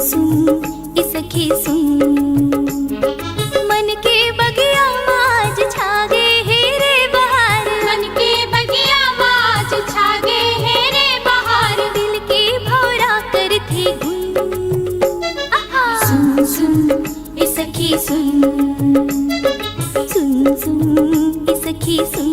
सुन इसकी सुन, मन के बगिया आज छागे है रे बहार, मन के बगिया आज छागे है रे बहार, दिल के भौरा कर थी गुन। सुन सुन इसकी सुन, सुन सुन इसकी सुन।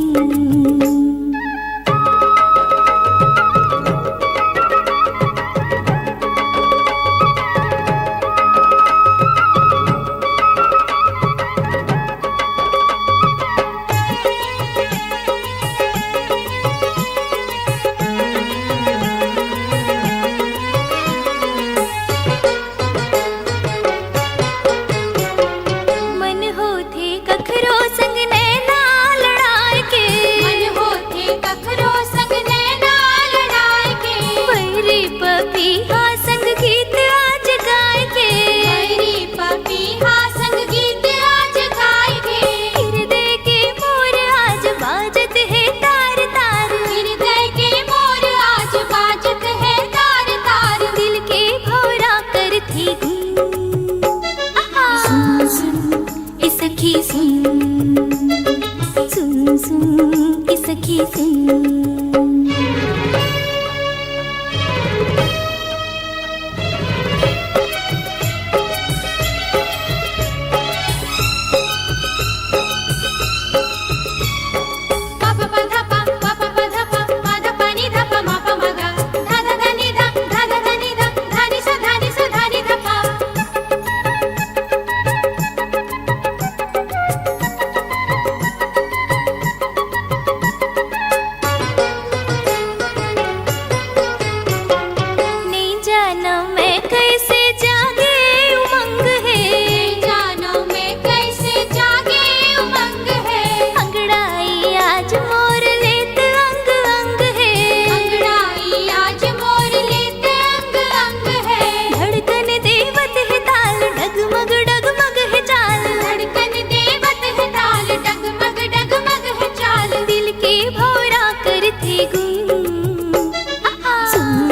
सुन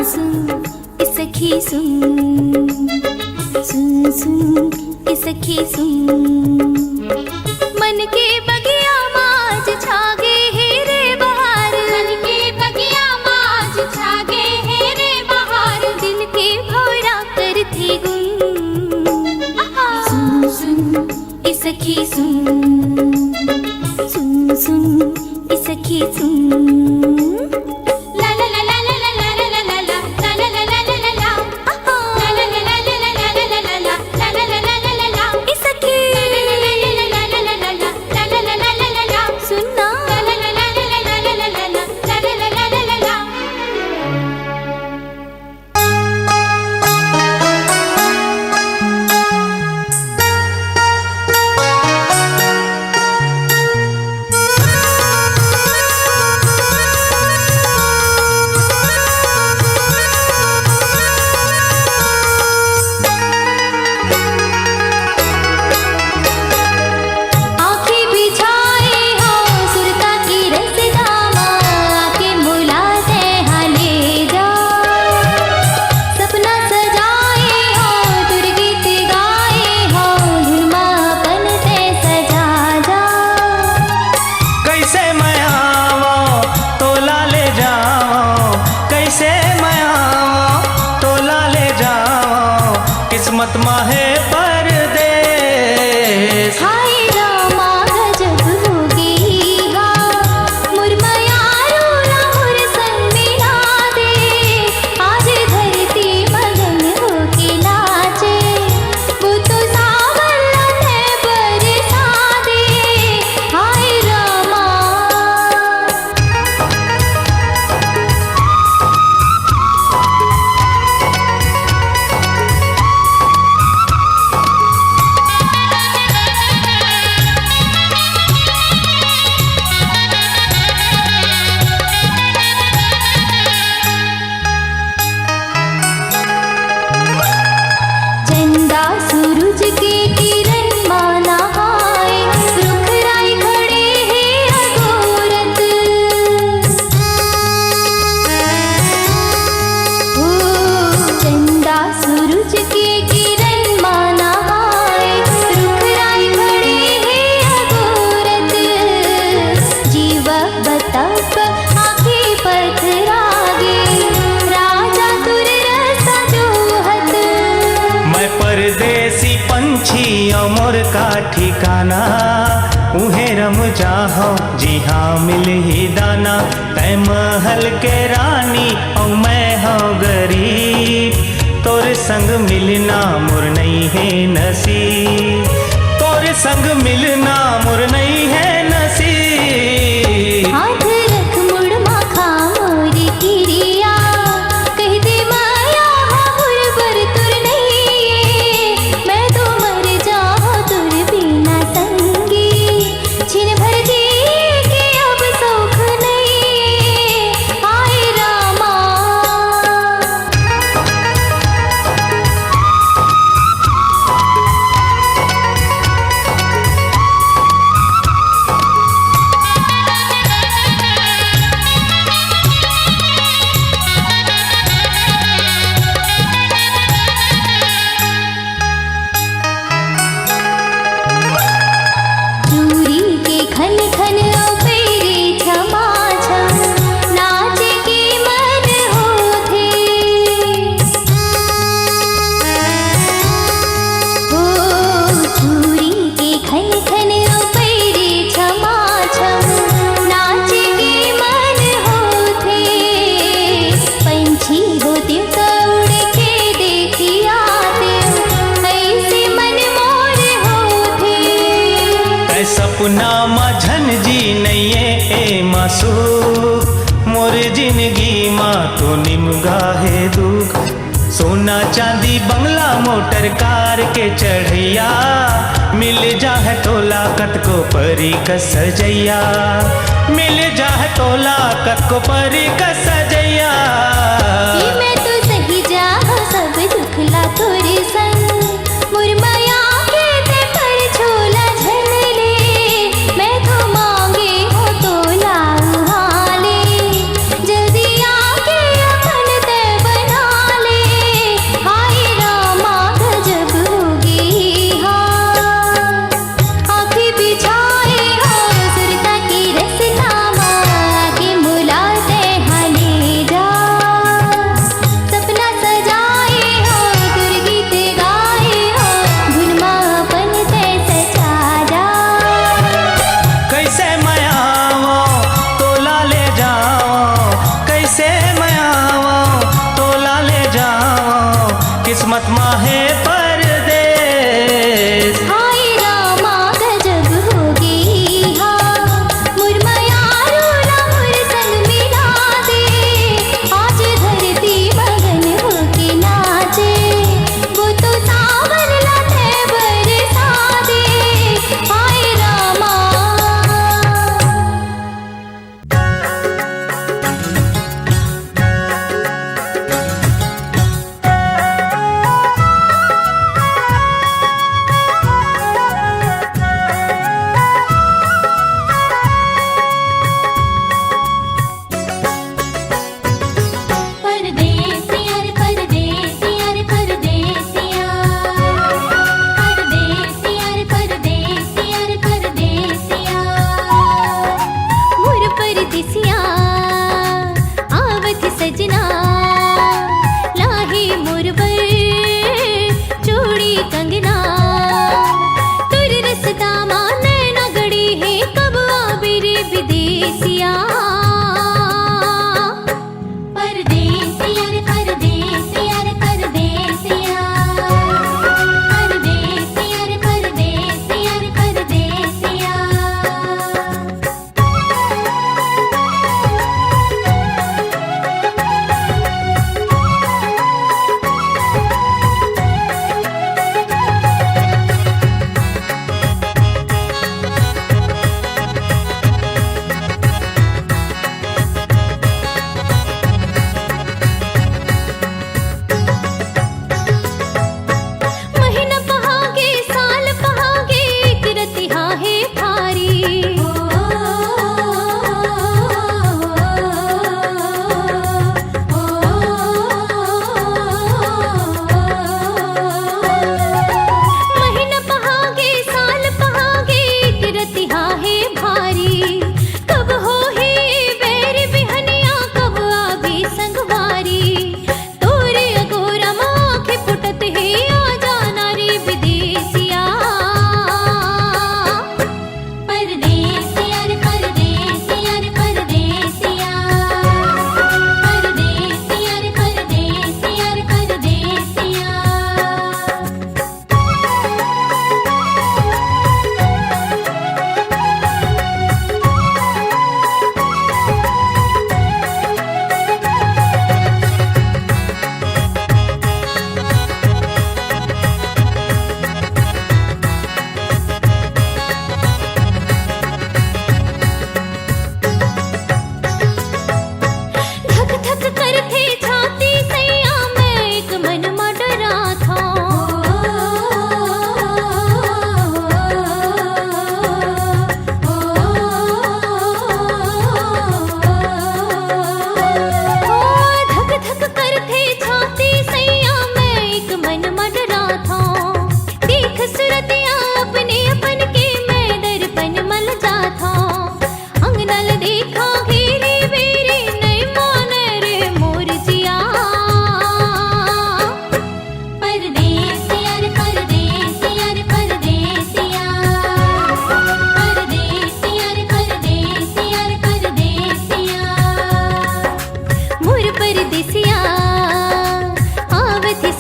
सुन इसकी सुन। सुन सुन इसकी सुन, मन के बगिया आज छागे है रे बहार, मन के बगिया आज छागे है रे बहार, दिल के भौरा कर थी गुन। सुन सुन इसकी सुन, सुन सुन इसकी सुन। किस्मत माहे परदेस, हाय रामा गजब होगी गा, मुरमया रोला मुर संग मिला दे, आज धरती मगन होके नाचे, वो तो सावन है बरसा दे, हाय रामा। पंछी मोर का ठिकाना, उहे रम जाहो जी हाँ मिल ही दाना। तै महल के रानी और मैं हो गरीब, तोर संग मिलना मोर नहीं है नसीब, तोर संग मिलना मोर नहीं है नसीब। हाथ रख मुड़ माखा मोर किरिया, कह दे माया मोर पर तुर नहीं, मैं तो मर जाऊं तुर बिना संगी, छिन भर जी के अब सुख नहीं, हाय रामा। चूरी के खन खन पेरे छमा छम, नाचे के मन होथे, हो चूरी के खन खन पेरे छमा छम, नाचे के मन होथे, पंछी होते तो उड़ के देखिया ते, ऐसे मन मोर होथे। ऐ सपना माझन जी नैये ए मासूक, मोर जिंदगी माँ तो निमगा है दुख। सोना चांदी बंगला मोटर कार के चढ़ैया, मिल जाए तोला कत को परी का सजैया, मिल जाए तोला कत को परी का सजैया। कि मैं तो सही जाऊं सब दुखला तोरे संग, मुरमया के ते पर झोला झल ले, मैं तो मांगे हो तो लाऊं हाले, जल्दी आके अपन ते बना ले, हाय रामा गजब होगी हाँ। आँखें बिछाए हो सुरता की रसना माँ, के मुलाते हले जा, सपना सजाए हो तुर गीत गाए हो, धुनमा अपन ते सचा जा। कैसे मैं आवो तोला ले जाओ, कैसे मैं आवो तोला ले जाओ, किस्मत माँ है परदेस। हाय रामा गजब होगी हाँ, मुरमया रूला मुर संग मिला दे, आज धरती मगन होके नाचे, वो तो सावन लाते बरसा दे, हाय रामा।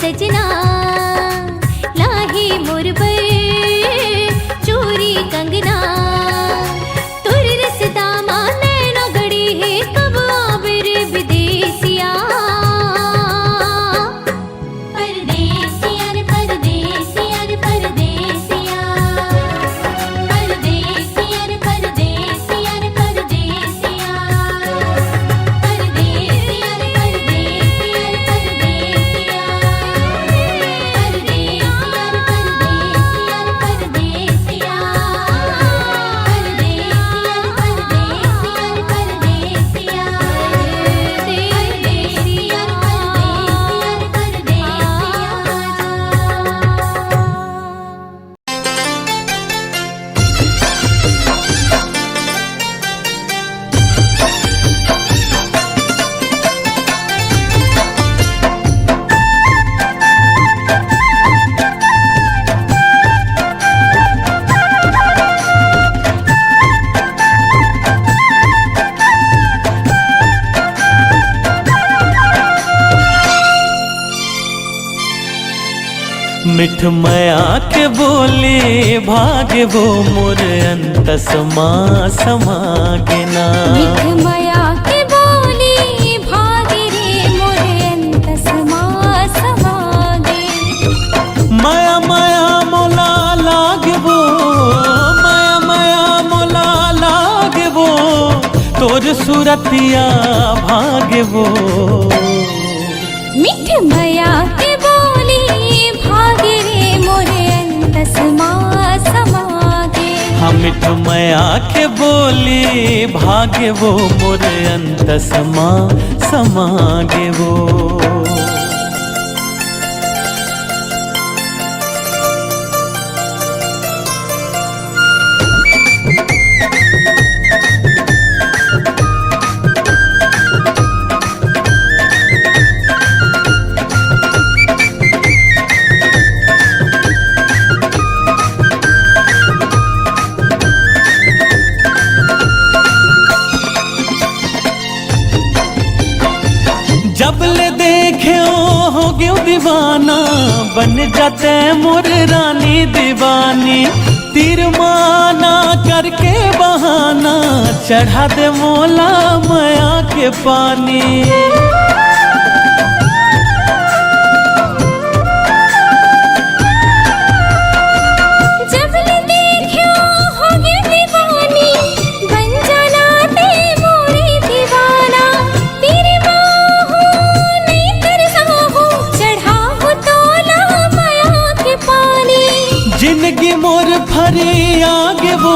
सजना लाही मोर पर चोरी कंगना तुर रसदा माने न गड़ी है कब आबिर विदेसिया परदेसिया रे परदेसिया रे परदेसिया परदेसिया रे परदेसिया रे परदेसिया परदेसिया रे परदेसिया रे परदेसिया मिठ मया के बोले भागे वो मोर अंत समा समागे ना मिठ मया के बोली भागे रे मोर अंत समा समागे माया माया मोला लागे वो माया माया मोला लागे वो तोर सूरतिया भागे वो मिठ मया के बोली भागे रे मोर अंत समा समागे हम मिठ मया के बोले भागे वो मोर अंत समा समागे वो जब ले देखे हो गयो दीवाना बन जाते मोर रानी दीवानी तीर माना करके बहाना चढ़ा दे मोला माया के पानी जब ले देखो हो गए दीवानी बन जाना ते मोरे दीवाना तेरे बाहों नहीं तरसा हो चढ़ा हो तोला माया के पानी जिंदगी मोर फरी आगे वो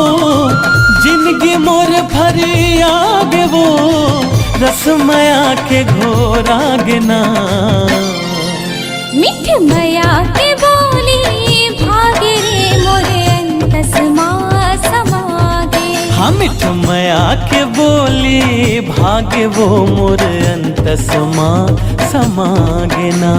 जिंदगी मोर फरी आगे वो रसमया के घोर आगे ना मिठ मया के बोली भागे रे मोरे अंत समा समागे हम मिठ मया के बोली भागे वो मोर अंत समा समागे ना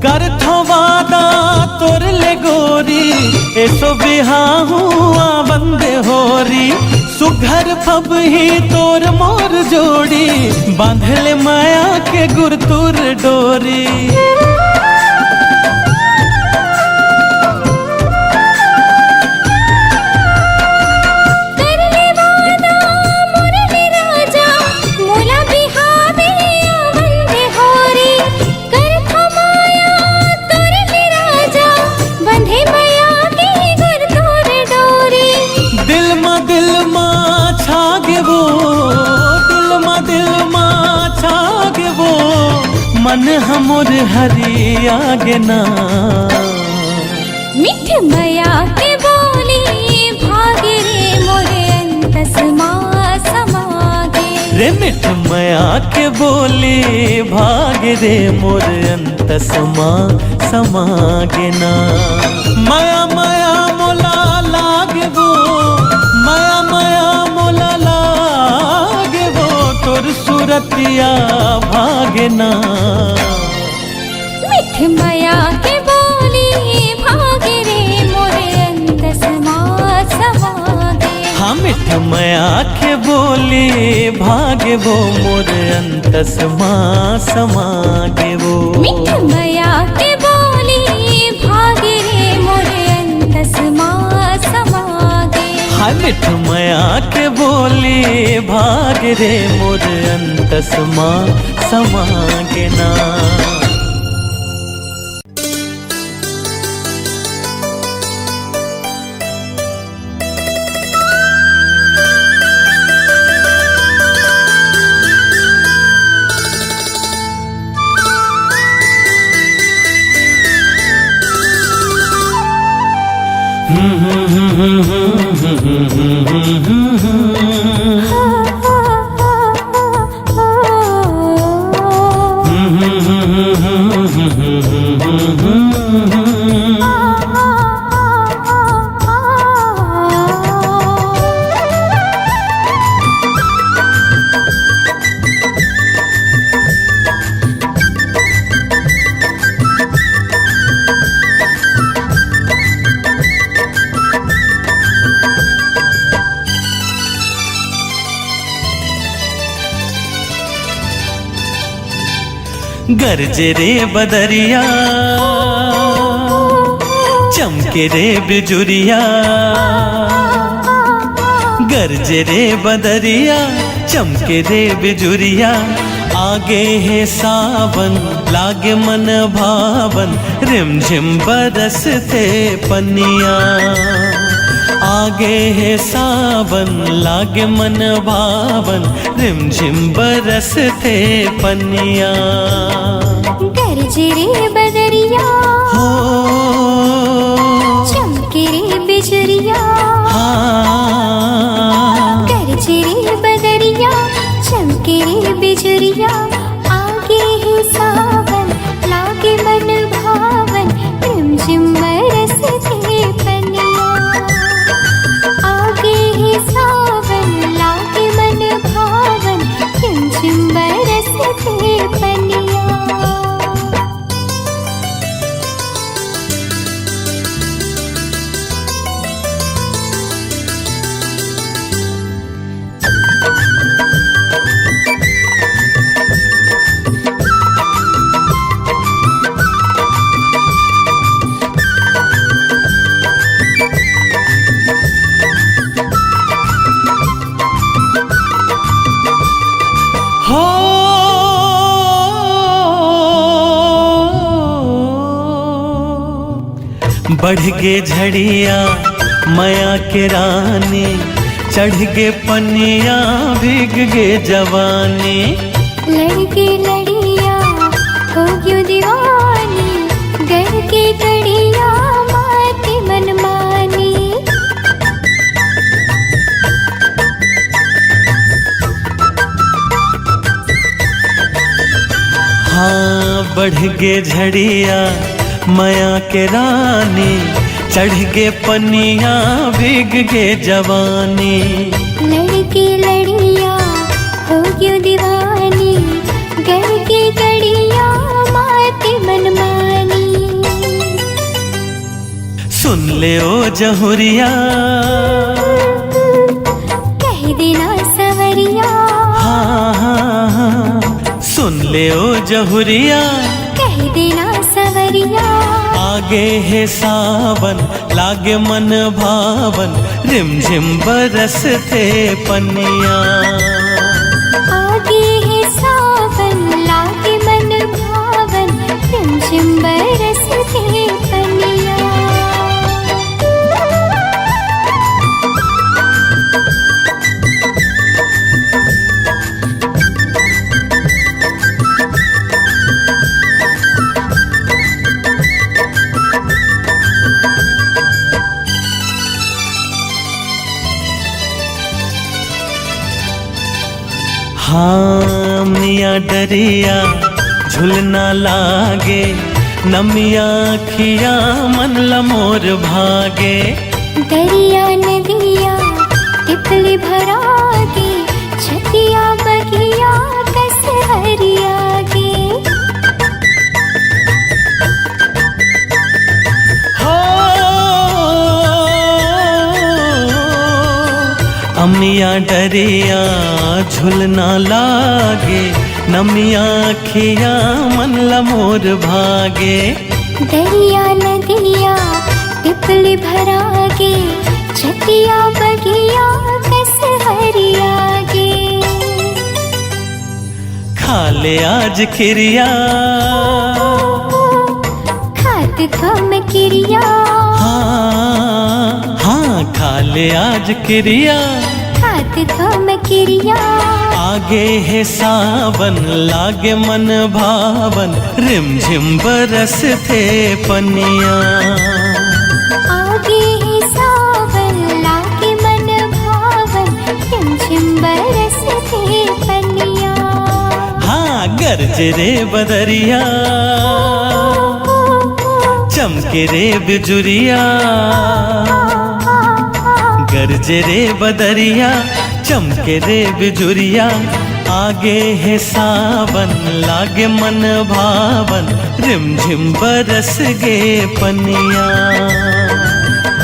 कर थो वादा तोर ले गोरी ऐसो बिहाहू बंदे होरी सुघर फब ही तोर मोर जोड़ी बांधले माया के गुरतुर डोरी मन हमोर हरी आगे ना मिठ मया के बोली भागे रे मोरे अंत समा समागे रे मिठ मया के बोली भागे रे मोर अंत समा समागे ना माया माया मोला लागे वो माया माया मोला लागे वो तोर सूरतिया भाग भागे ना। मिठ माया के बोली भागे रे मोरे अंतस माँ समागे। हाँ मिठ माया के बोली भागे वो मोर अंतस माँ समागे वो। मिठ माया के बोली भागे रे मोरे अंतस माँ समागे। हाँ मिठ माया के बोली भागे रे मोर अंतस माँ समागे ना। गरजे रे बदरिया चमके रे बिजुरिया। गरजे रे बदरिया चमके रे बिजुरिया। आगे है सावन लागे मन भावन रिमझिम बरसते पनिया। आगे है सावन लागे मन भावन रिमझिम बरसते पनिया। गरजे रे बदरिया हो चमके रे बिजुरिया। हाँ गरजे रे बदरिया चमके रे बिजुरिया। आगे है सावन लागे मन भावन रिमझिम बरसते पनिया। आगे है सावन लागे मन भावन रिमझिम बरसते पनिया। बढ़ गे झड़िया माया के रानी। चढ़ गे पनिया भीग गे जवानी। लड़के लड़िया हो क्यों दीवानी। घर के कड़िया माटी मनमानी। हाँ बढ़ गे झड़िया माया के रानी। चढ़ गे पनिया भीग गे जवानी। लड़के लड़िया हो क्यों दीवानी। घर के कड़िया माटी मनमानी। सुन ले ओ जहुरिया कह देना सवरिया। हाँ हाँ हाँ सुन ले ओ जहुरिया कह देना सवरिया। आगे है सावन लागे मन भावन रिमझिम बरसते पनिया। आगे है सावन लागे मन भावन रिमझिम बरसते पनिया। हाँ मिया डरिया झुलना लागे। नमिया खिया मन लमोर भागे। दरिया नदिया तितली भरागे। छतिया बगिया कस हरियागे। पनिया डरिया झुलना लागे, नमिया खिया मन लमोर भागे। दरिया नदिया टिपली भरागे, छतिया बगिया कस हरियागे। खाले आज किरिया खात कम किरिया, हाँ खाले आज किरिया खात कम किरिया। आगे है सावन लागे मन भावन, रिमझिम बरस थे पनिया। आगे है सावन लागे मन भावन, रिमझिम बरस थे पनिया। हाँ गरज रे बदरिया, चमके रे बिजुरिया। गरज रे बदरिया, चमके रे बिजुरिया। आगे है सावन लागे मन भावन, रिमझिम बरस गे पनिया।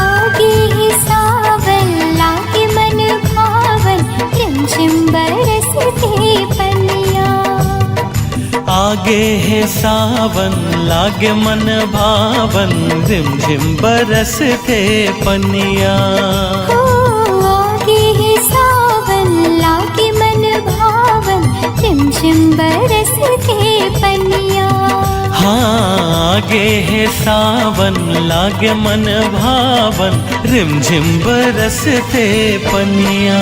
आगे है सावन लागे मन भावन, रिमझिम बरस थे पनिया। आगे है सावन लागे मन भावन, रिमझिम बरस थे पनिया। आगे है सावन लागे मन भावन, रिमझिम बरस थे पनिया। हाँ आगे है सावन लागे मन भावन, रिमझिम बरस थे पनिया।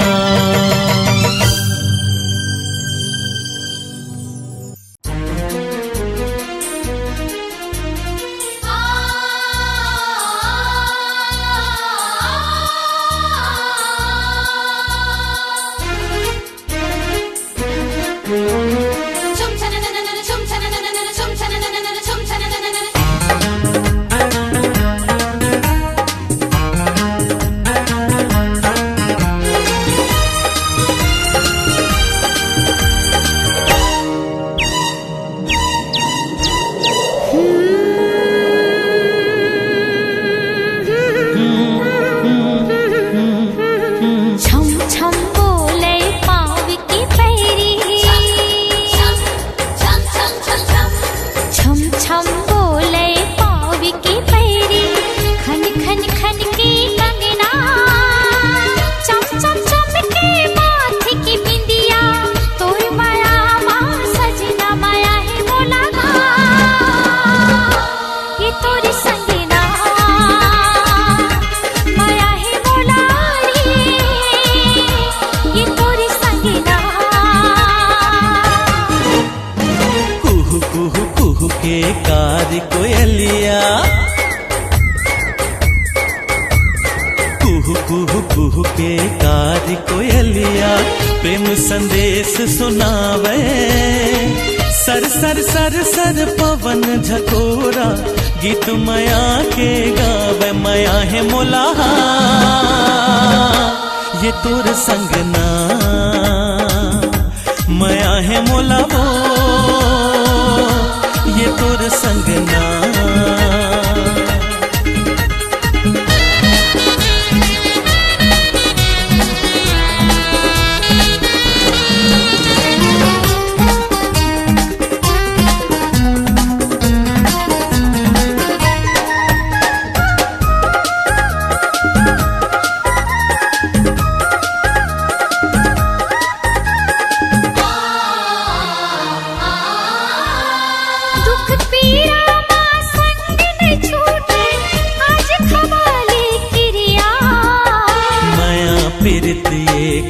कारी कोयलिया, कुहू कुहू कुहू के कारी कोयलिया। प्रेम संदेश सुनावे, सर सर सर सर पवन झकोरा। गीत माया के गावे, माया है मोला ये तोर संगना। माया है मोला वो ये तोर संगना।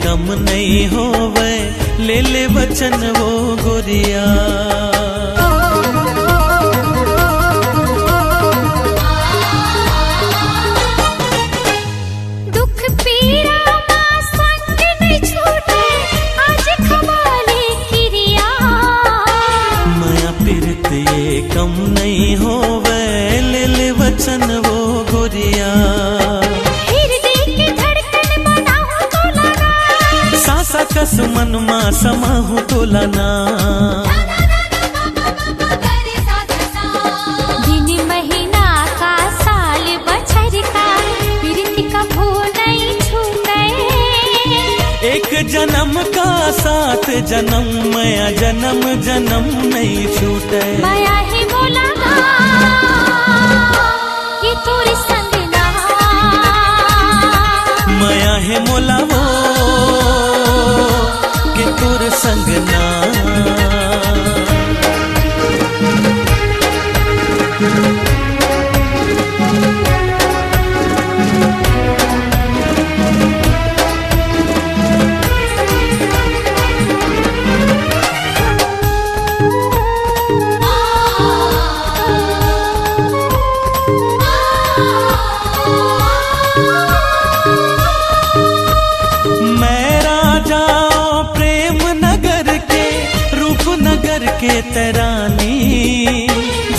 कम नहीं होवे, ले ले वचन वो गोरिया। दुख पीड़ा मां संग नहीं छूटे, आज खवाले किरिया। माया पीरत ये कम नहीं होवे, ले ले वचन वो गोरिया। कस मन मा समाहु तोलना। दिन महीना का साल बछर का, प्रीति का भो नहीं छूटे। जन्म का साथ जन्म माया जन्म जन्म नहीं छूटे। माया है बोला ये तोरे संग ना, माया है मोला वो कि तोर संग ना। के तरानी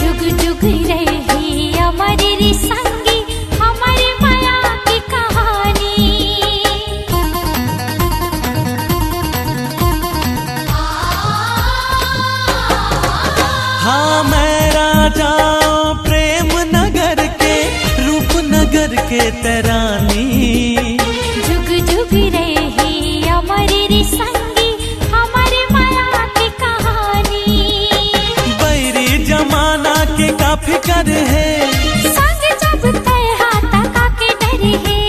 जुग जुग रही हमारी रे संगी हमारी माया की कहानी। हाँ मैं राजा प्रेम नगर के रूप नगर के तरानी। जुग जुग रही हमारी रे संगी फिकर है संग जब तय हाथ का के डर है।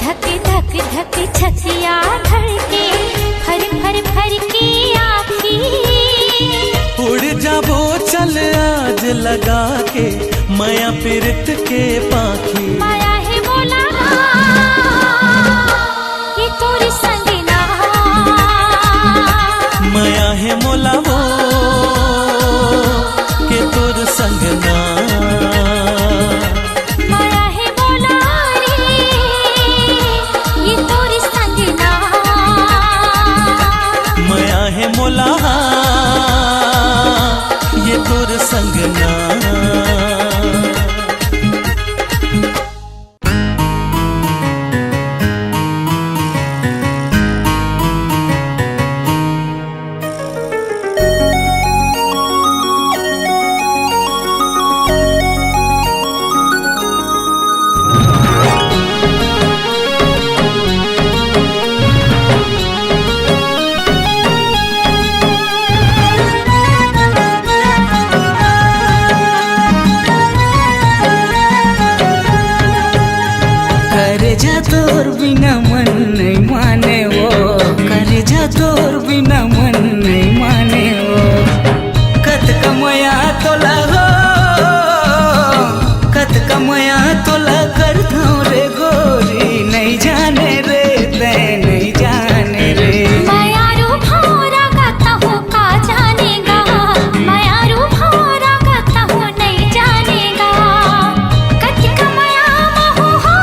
धक धक धक धक छतिया धड़के भर भर भर के आँखी। उड़ जाबो चल आज लगा के माया पीरत के पाखी। माया है बोला ये तोरे संग ना, माया है मोला वो के तोर संग ना। माया है बोला रे ये तोरे संग ना, माया है मोला ये तोर संग ना। तोर बिना मन नहीं माने वो, करे जा तोर बिना मन नहीं माने वो। कत कमया तोला हो, कत कमया तोला कर दो रे गोरी, नहीं जाने रे ते नहीं जाने रे। माया रूप भौरा गाता हूँ का जानेगा, माया रूप भौरा गाता हूँ नहीं जानेगा। कत कमया महू हो,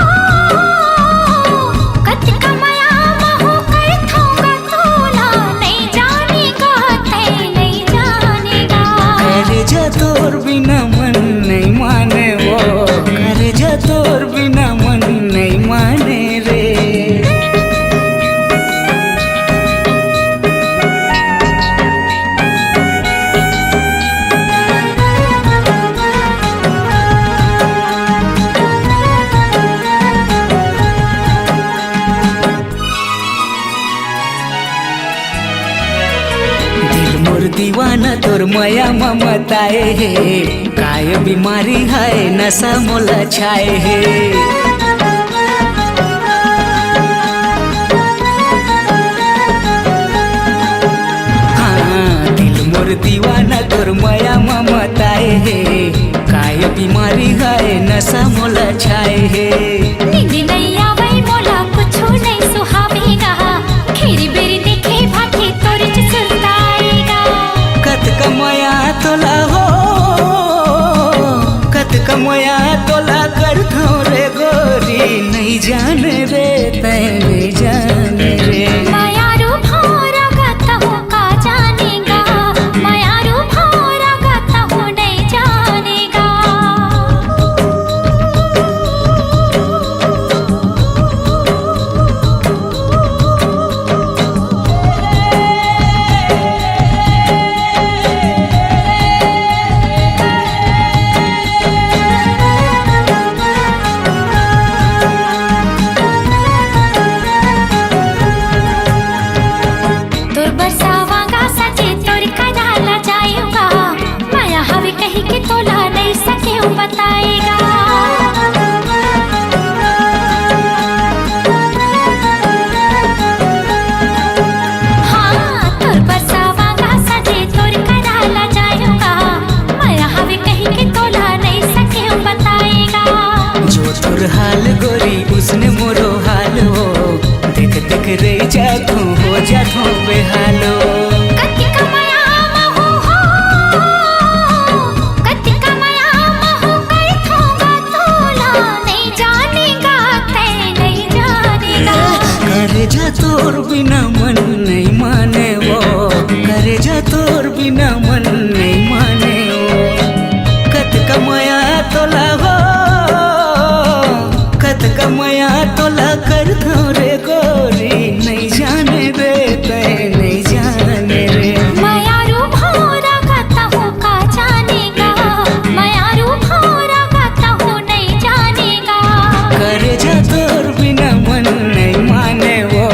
कत कमया महू करता हूँ तोला, नहीं जानेगा ते नहीं जानेगा। करे जा तोर बिना मन नहीं माने वो, करे जा तोर बिना मन नहीं माने रे। दिल मोर दीवाना तोर माया ममताए है, काय बीमारी है नशा मोला छाए है। हाँ दिल मोर दीवाना तोर माया ममताए है, काय बीमारी है नशा मोला छाए है। नींद नहीं आवे मोला कुछ नहीं सुहावेगा, खेरी बेरी देखे भागे तोरे च सुरताएगा। कत कमया तोला हो, कत कमया तोला कर दो रे गोरी, नहीं जाने रे तै नहीं जाने रे। माया रूप भौरा गाता हूँ का जानेगा, माया रूप भौरा गाता हूँ नहीं जानेगा। जाथो बेहालो कतिका माया महु हो कतिका माया महु कर थोगा तोला नहीं जानेगा तै नहीं जानेगा करे जा तोर बिना मन नहीं माने वो करे जा तोर बिना मन नहीं माने वो कत कमाया तोला हो कत कमाया तोला कर रे गोरी नहीं जाने रे तै नहीं जाने रे मायारू भौरा गाता हूँ का जानेगा मायारू भौरा गाता हूँ नहीं जानेगा करे जा तोर बिना मन नहीं माने वो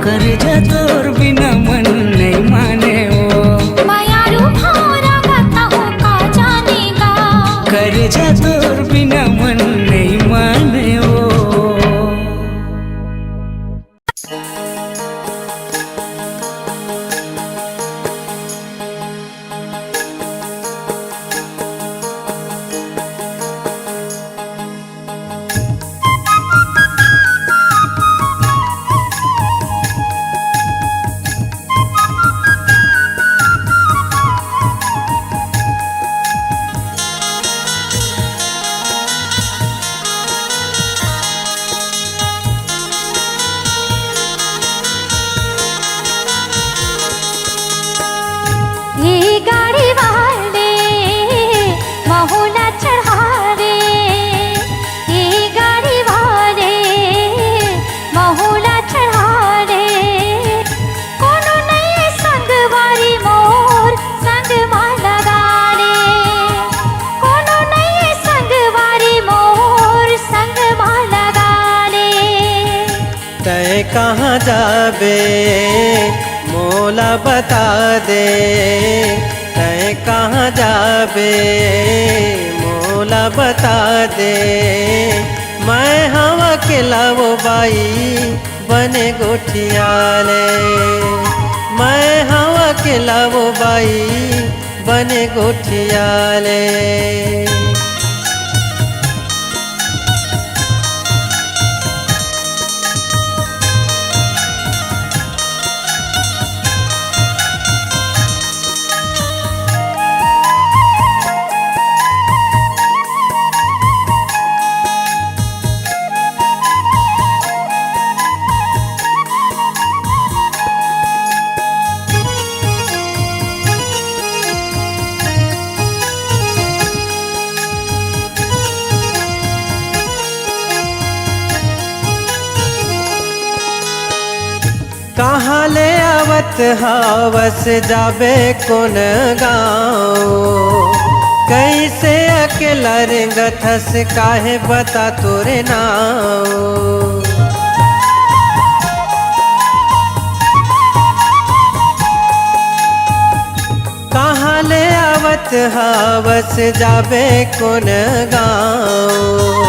करे जा तोर बिना मन नहीं माने वो मायारू भौरा गाता हूँ का जानेगा करे जा तोर बिना मन नहीं माने वो ये गाड़ी वाले महुना चढ़ा रे ये गाड़ी वाले महुना चढ़ा रे कोनो नहीं संगवारी मोर संग माला गाड़े कोनो नहीं संगवारी मोर संग माला गाड़े तय कहाँ जाबे मोला बता दे तय कहाँ जाबे मोला बता दे मैं हवा के लावो बाई बने गोठियाले मैं हवा के लावो बाई बने गोठियाले कहाँ ले आवत हावस जाबे कौन गाँव कैसे अकेला रेंगथस काहे बता तोरे नाव कहाँ ले आवत हावस जाबे कौन गाँव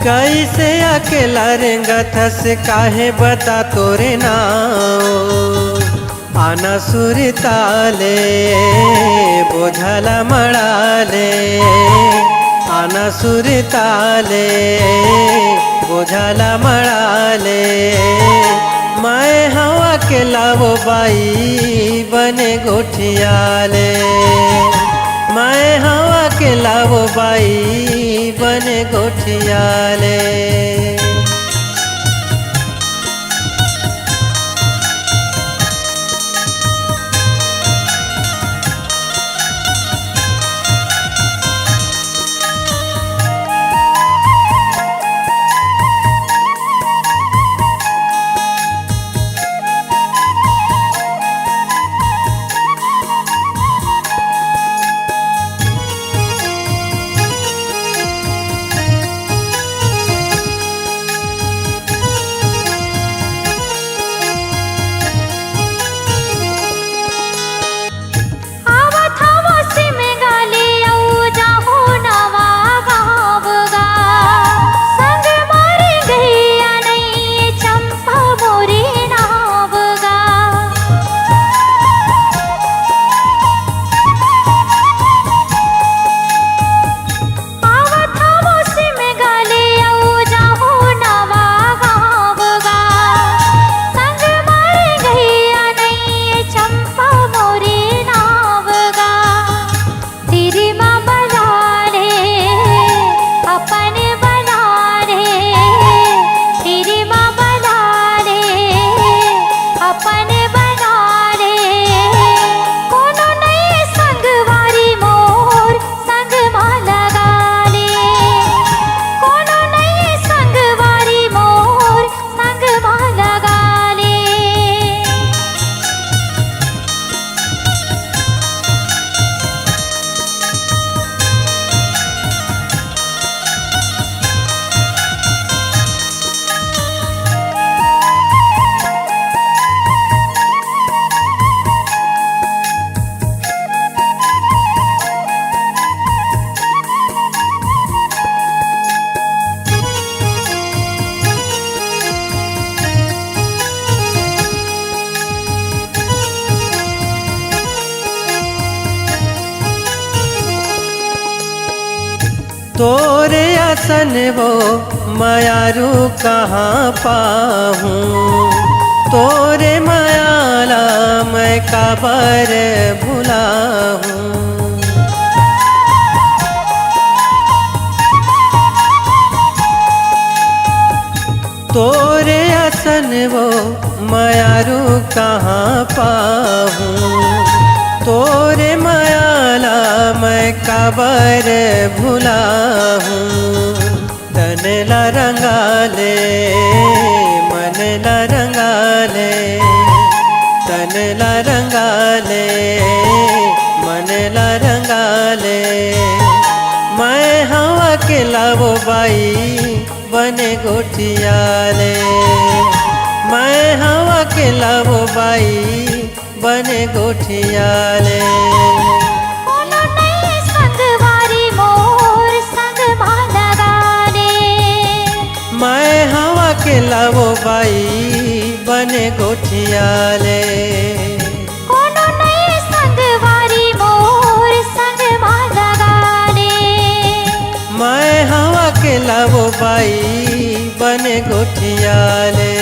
कैसे अकेला रेंगथस काहे बता तोरे नाव आना सुरताले बोझला मड़ाले आना सुरताले बोझला मड़ाले मैं हवा के लावो बाई बने गोठियाले मैं हवा के लावो बाई बने गोठियाले तोरे असन वो मायारू कहाँ पाहूँ, तोरे मायाला मैं काबर भुला हूँ। तोरे असन वो मायारू कहाँ पाहूँ, तोरे मायाला मैं काबर भुला हूँ। तन ला रंगाले मन ला रंगाले, तन ला रंगाले मन ला रंगाले। मैं हवा के लावो बाई बने गोठियाले, मैं हवा के लावो बाई बने गोठियाले। कोनो नई संगवारी मोर संग भालगाने, मैं हवा के लावो बाई बने गोठियाले। कोनो नई संगवारी मोर संग भालगाने, मैं हवा के लावो बाई बने गोठियाले।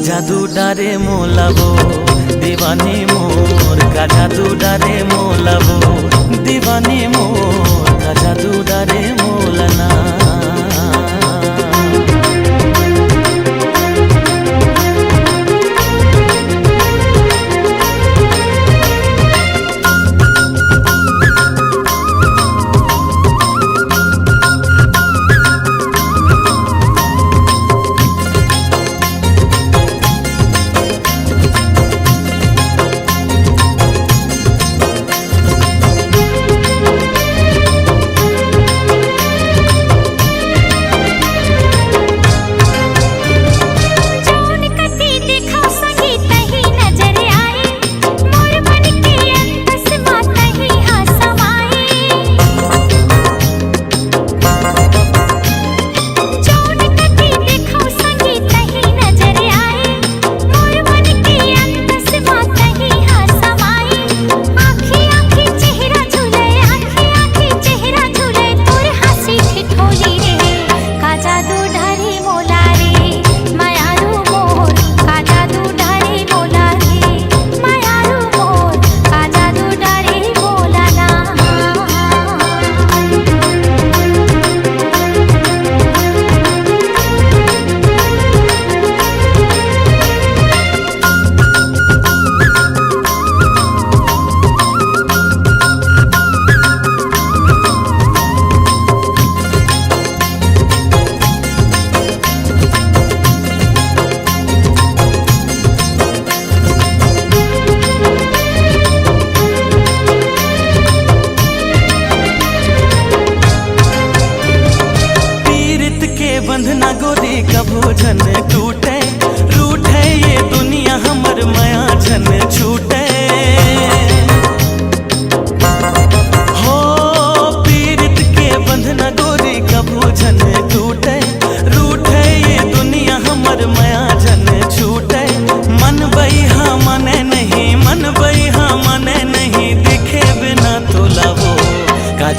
जादू डारे मोलाबो दीवानी मोर का जादू डारे मोलाबो दीवानी मोर का जादू डारे मोलना।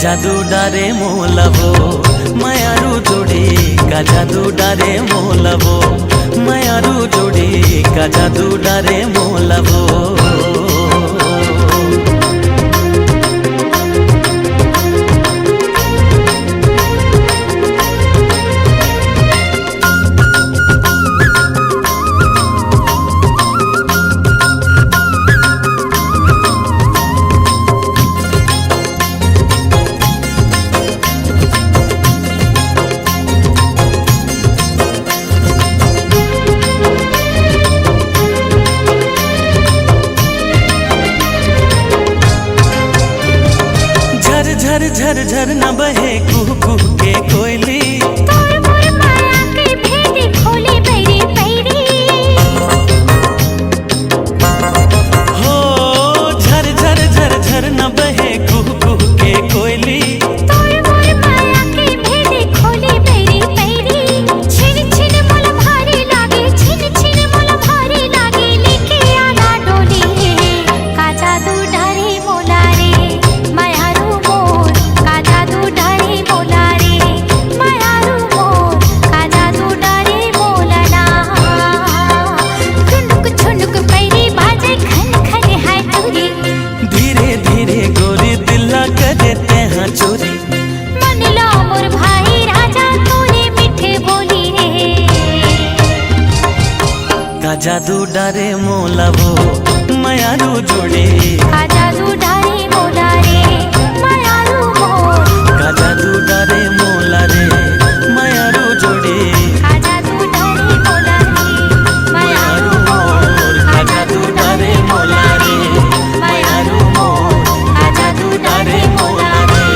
जादू डारे मोलवो मायारू जोड़ी का जादू डारे मोलवो मायारू जोड़ी का जादू डारे मोलवो झर झर झर न बहे कुह कुह के कोयली तोर मोर माया के भेदी खोली बैरी बैरी हो झर झर झर झर न बहे कुह कुह के कोयली तोर मोर माया के भेदी खोली बैरी बैरी छिन छिन मोल भारी लागे छिन छिन मोल भारी लागे लेके आना डोली का जादू डारे मोला रे मायारू मोर का जादू डारे मोला रे मायारू मोर का जादू डारे मोला ना छुनुक छुनुक पैरी बाजे खन खन है तुरी धीरे धीरे गोरी दिला करे तेहा चोरी मन लो मोर भाई राजा तोरे मीठे बोली रे का जादू डारे मोलवो मायारू जोड़ी का जादू डारे मोला रे मायारू मोर का जादू डारे मोला रे मायारू जोड़ी का जादू डारे मोला रे मायारू मोर का जादू डारे मोला रे मायारू मोर का जादू डारे मोला रे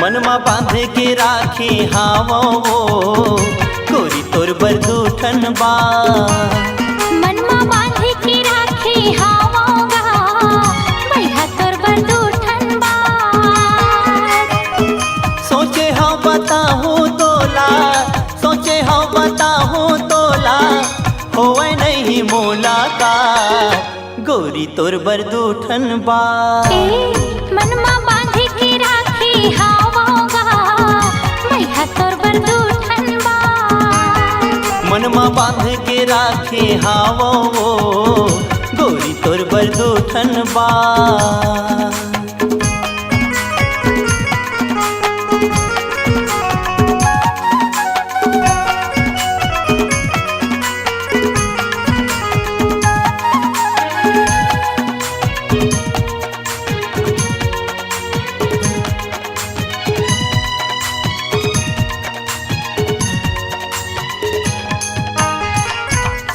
मनमा बांध के राखी हावो गोरी तोर बरदूठन बा मनमा बांध के राखे हावांगा मैया तोर बरदूठन बार सोचे हाँ बताहूँ तोला सोचे हाँ बताहूँ तोला होवे नहीं मोला का गोरी तोर बरदूठन बा ए मनमा बांध के राखे हावांगा मैया तोर बरदूठन बार मनमा बांध के राखे हावो गोरी तोर बरदूठन बा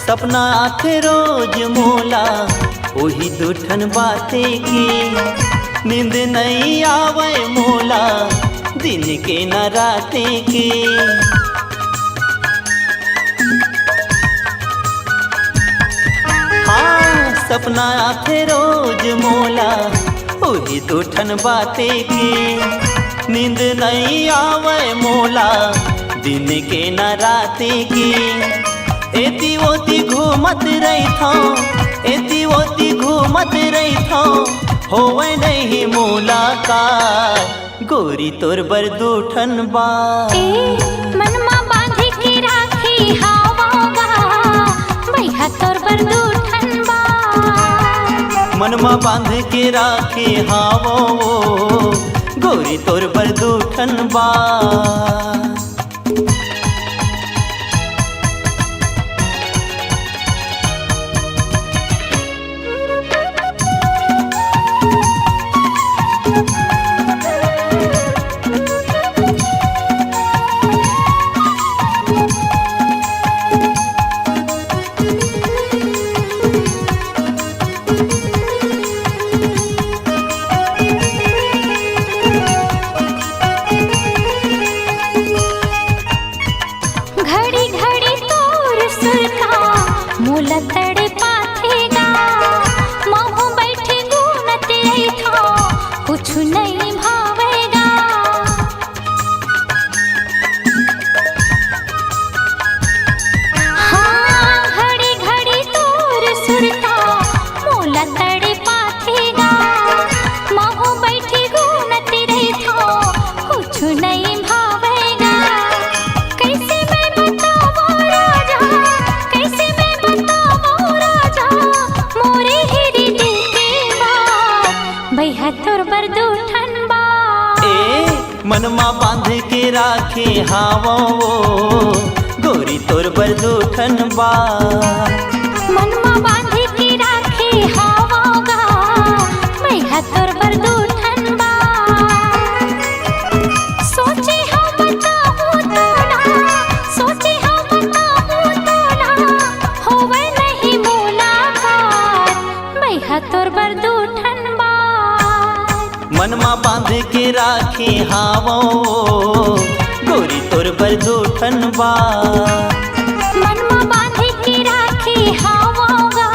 सपना आखे रोज मोला वही दूठन बातें की नींद नहीं आवे मोला दिन के न रातें की हाँ सपना आखे रोज मोला वही दूठन बातें की नींद नहीं आवे मोला दिन के न रातें की एती ओती घूमत रही था एती ओती घूमत रही था होवे नहीं मुलाकात गोरी तोर बरदूठन बा ए मनमा बांध के राखे हावांगा मैया तोर बरदूठन बार मनमा बांध के राखे हावो गोरी तोर बरदूठन बा हावो गोरी तोर बरदूठन बा मनमा बांधी की राखी हावोगा मैं तोर बरदूठन बा सोचे हाँ बताऊँ तो ना सोचे हाँ बताऊँ तो ना होवे नहीं मुलाकात मैं तोर बरदूठन बा मनमा बांध के राखी हावो गोरी तोर बरदूठन बा मनमा बांधी की राखी हावोगा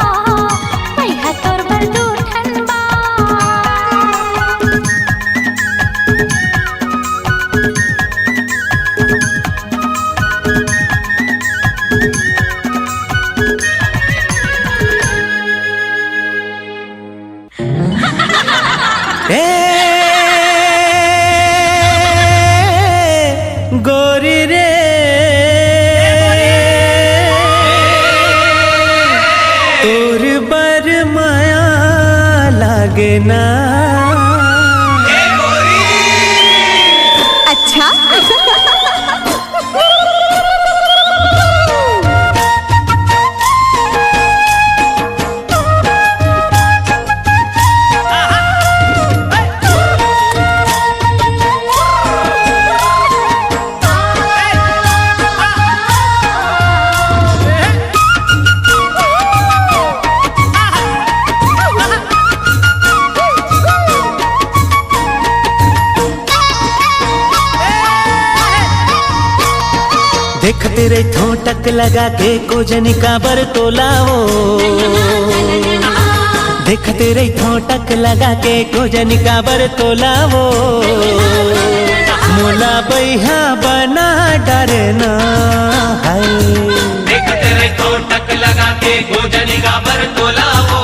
मैं तोर बरदूठन बा गोरी रे तोर बर माया लागे ना अच्छा देखते रही ठोटक लगा के कोजनी का बर तोलाओ देखते रही ठोटक लगा के कोजनी का बर तोलाओ मोला बैहा बना डरना है देखते रही ठोटक लगा के गोजनी का बर तोलावो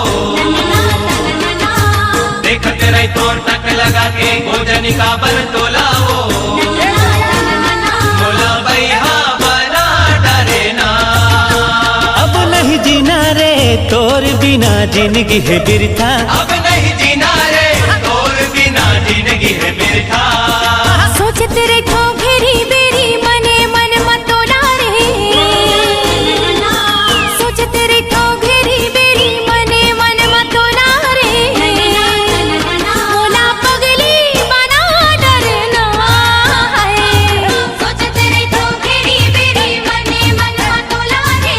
देखते रही ठोटक लगा के गोजनी का बर तोलावो मोला बैहा बना डरेना अब नहीं जीना रे तोर बिना जिंदगी है बिरथा अब नहीं जीना रे तोर बिना जिंदगी है बिरथा सोचते रखो घेरी बेरी मने मन मतोला रे सोचते रखो घेरी बेरी मने मन मतोला रे मोला पगली बना डरना है सोचते रखो घेरी बेरी मने मन मतोला रे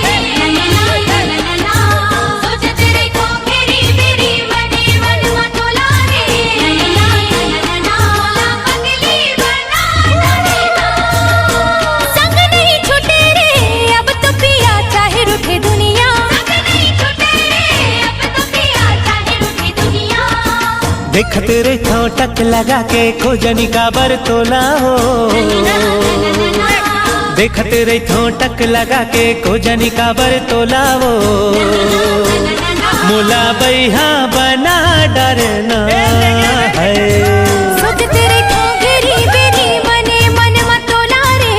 सोचते रखो घेरी बेरी मने मन मतोला रे मोला पगली बना डरना संग नहीं छूटे रे अब तो पिया चाहे रूठे दुनिया संग नहीं छूटे रे अब तो पिया चाहे रूठे दुनिया देखते रही ठोटक लगा के खोजनी का बर तोलाओ देखते रही ठोटक लगा के खोजनी का बर तोलाओ मोला बैहा बना डरना है सोचते रखो घेरी बेरी मने मन मतोला रे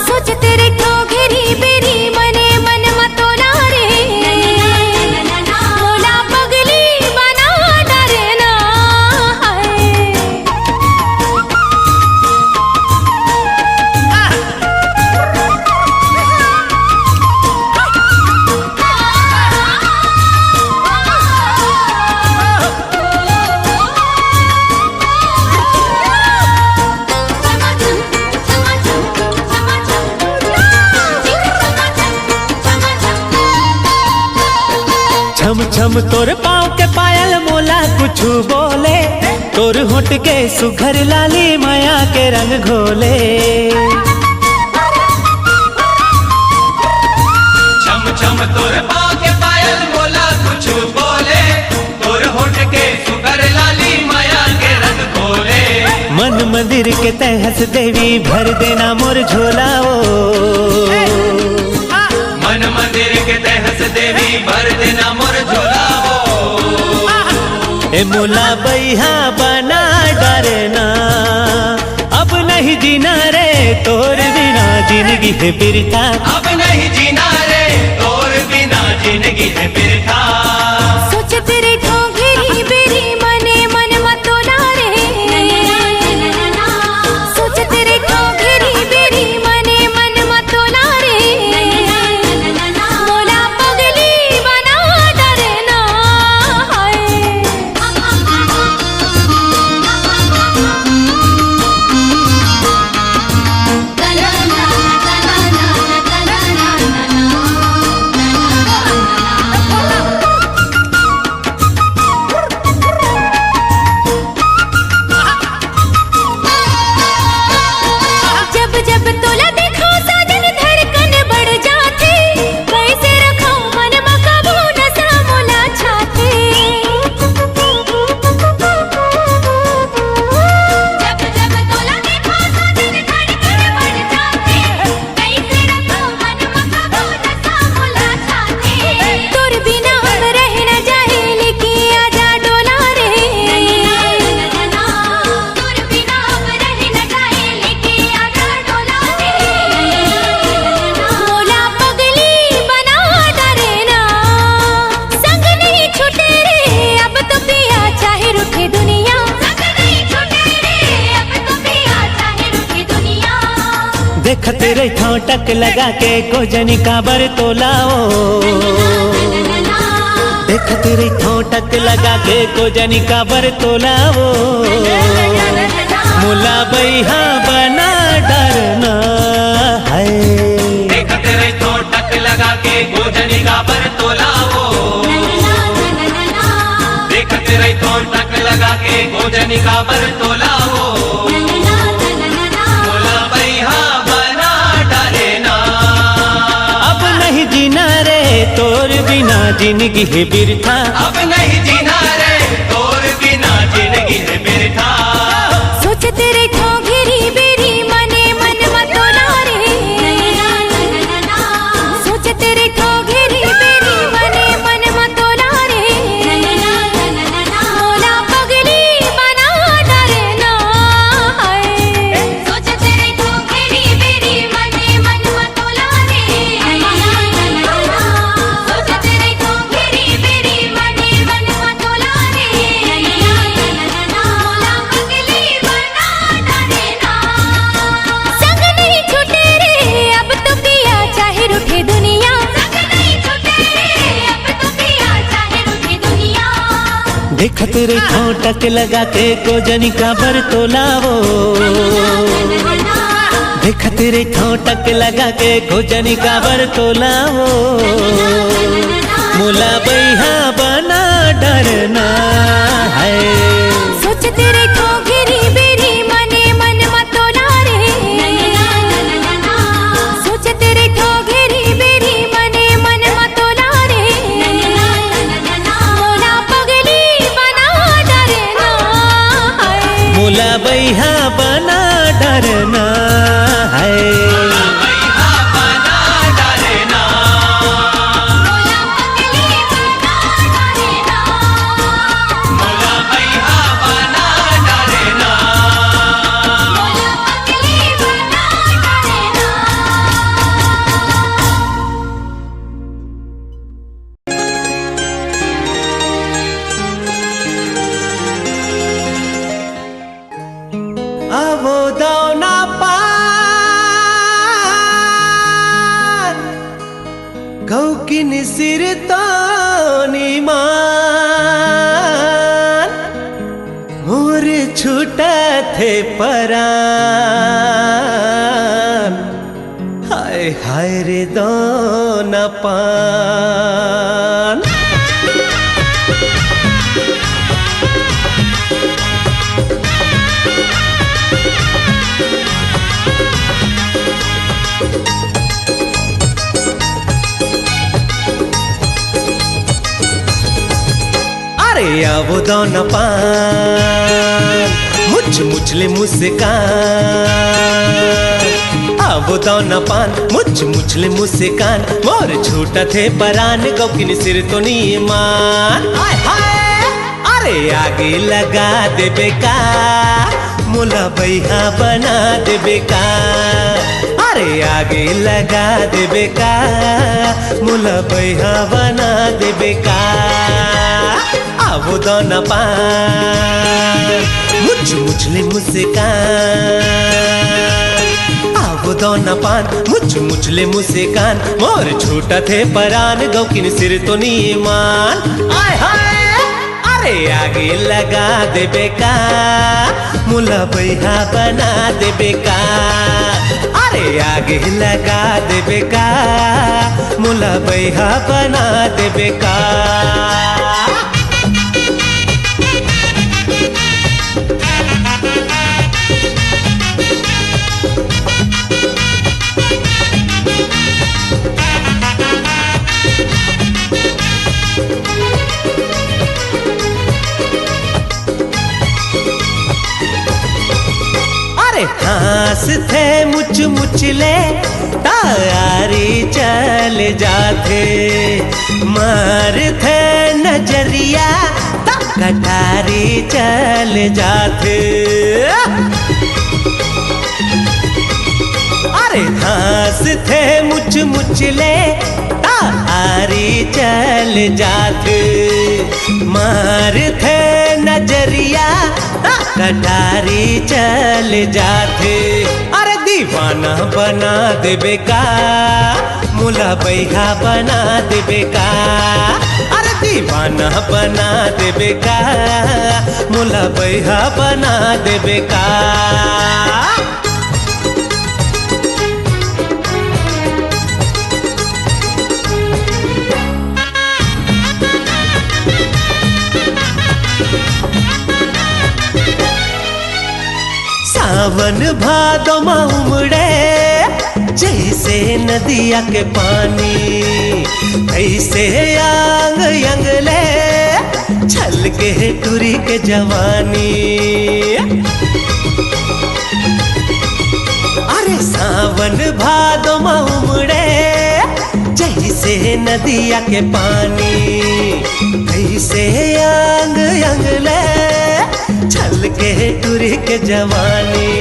सोचते रखो घेरी बेरी मने मन मतोला रे मोला पगली बना डरना है छम छम तोर पाँव के पायल मोला कुछ बोले तोर होठ के सुघर लाली माया के रंग घोले छम छम तोर पाँव के पायल बोला कुछ बोले तोर होठ के सुगर लाली माया के रंग खोले मन मंदिर के तहस देवी भर देना मोर झोलाओ मन मंदिर के तहस देवी भर देना मोर झोलावो ए मोला बैहा बना डरना अब नहीं जीना रे तोर बिना जिंदगी है बिरथा अब नहीं जीना रे तोर बिना जिंदगी है बिरथा सोचते रखो घेरी बेरी मने मन मतोला रे सोचते देखत रही टक लगा के गोजनी काबर तोलाओ देखत रही टक लगा के गोजनी काबर तोलाओ मुला बैहा बना डरना है देखत रही टक लगा के गोजनी काबर तोलाओ देखत रही टक लगा के गोजनी काबर तोलाओ मोला बैहा बना डरना अब नहीं जीना रे तोर बिना जिंदगी है बिरथा अब नहीं जीना रे तोर बिना जिंदगी है बिरथा सोचते रे ठोगिरी बेरी मने मन मतोला रे सोचते रे ठोगिरी बेरी मने मन मतोला रे मोला पगली बना डरना है सोचते रे ठोगिरी बेरी मने मन मतोला रे सोचते रे ठोगिरी बेरी मने मन मतोला रे मोला पगली बना डरना संग नहीं छूटे रे अब तो पिया चाहे रूठे दुनिया संग नहीं छूटे रे अब तो पिया चाहे रूठे दुनिया देखत रही टक लगा के गोजनी काबर तोलाओ देखत रही टक लगा के गोजनी काबर तोलाओ मुला बैहा बना डरना है सोचते रे ठोगिरी बेरी मने मन मतोला रे सोचते रे ठोगिरी बेरी मने मन मतोला रे मोला पगली बना डरना है मुला बैहा बना डरना है बैहा बना डरना मोला पगली बना डरना मोला बैहा बना डरना मोला पगली बना डरना आवो दाना पान गौकिन सिर तानी मान मोर छूटा थे परान हाय हाय रे दाना पान अरे आवो दाना पान मुछ मुछले मुस्कान आवो दाना पान मुछ मुछले मुस्कान मोर छूटा थे परान गौकिन सिर तो नीमान हाय हाय अरे आगे लगा देबे का मुला बैहा बना देबे का अरे आगे लगा देबे का मुला बैहा बना देबे का आवो दाना पान मुछ मुछले मुस्कान आवो दाना पान मुछ मुछले मुस्कान मोर छूटा थे परान गौकिन सिर तो नीमान आय हाय अरे आगे लगा देबे का मुला बैहा बना देबे का अरे आगे लगा देबे का मुला बैहा बना देबे का अरे हंस थे मुच मुचले तारी चल जाते मार थे नजरिया ता कटारी चल जाते अरे हंस थे मुच मुचले तारी चल जाते मार थे नजरिया कटारी चल जाते अरे दीवाना बना देबे का मोला बैहा बना देबे का अरे दीवाना बना देबे का मोला बैहा बना देबे का सावन भादो में उमड़े जैसे नदिया के पानी ऐसे आंग यंगले छल के टुरी के जवानी अरे सावन भादो में उमड़े जैसे नदिया के पानी ऐसे आंग यंगले छल के टुरी के जवानी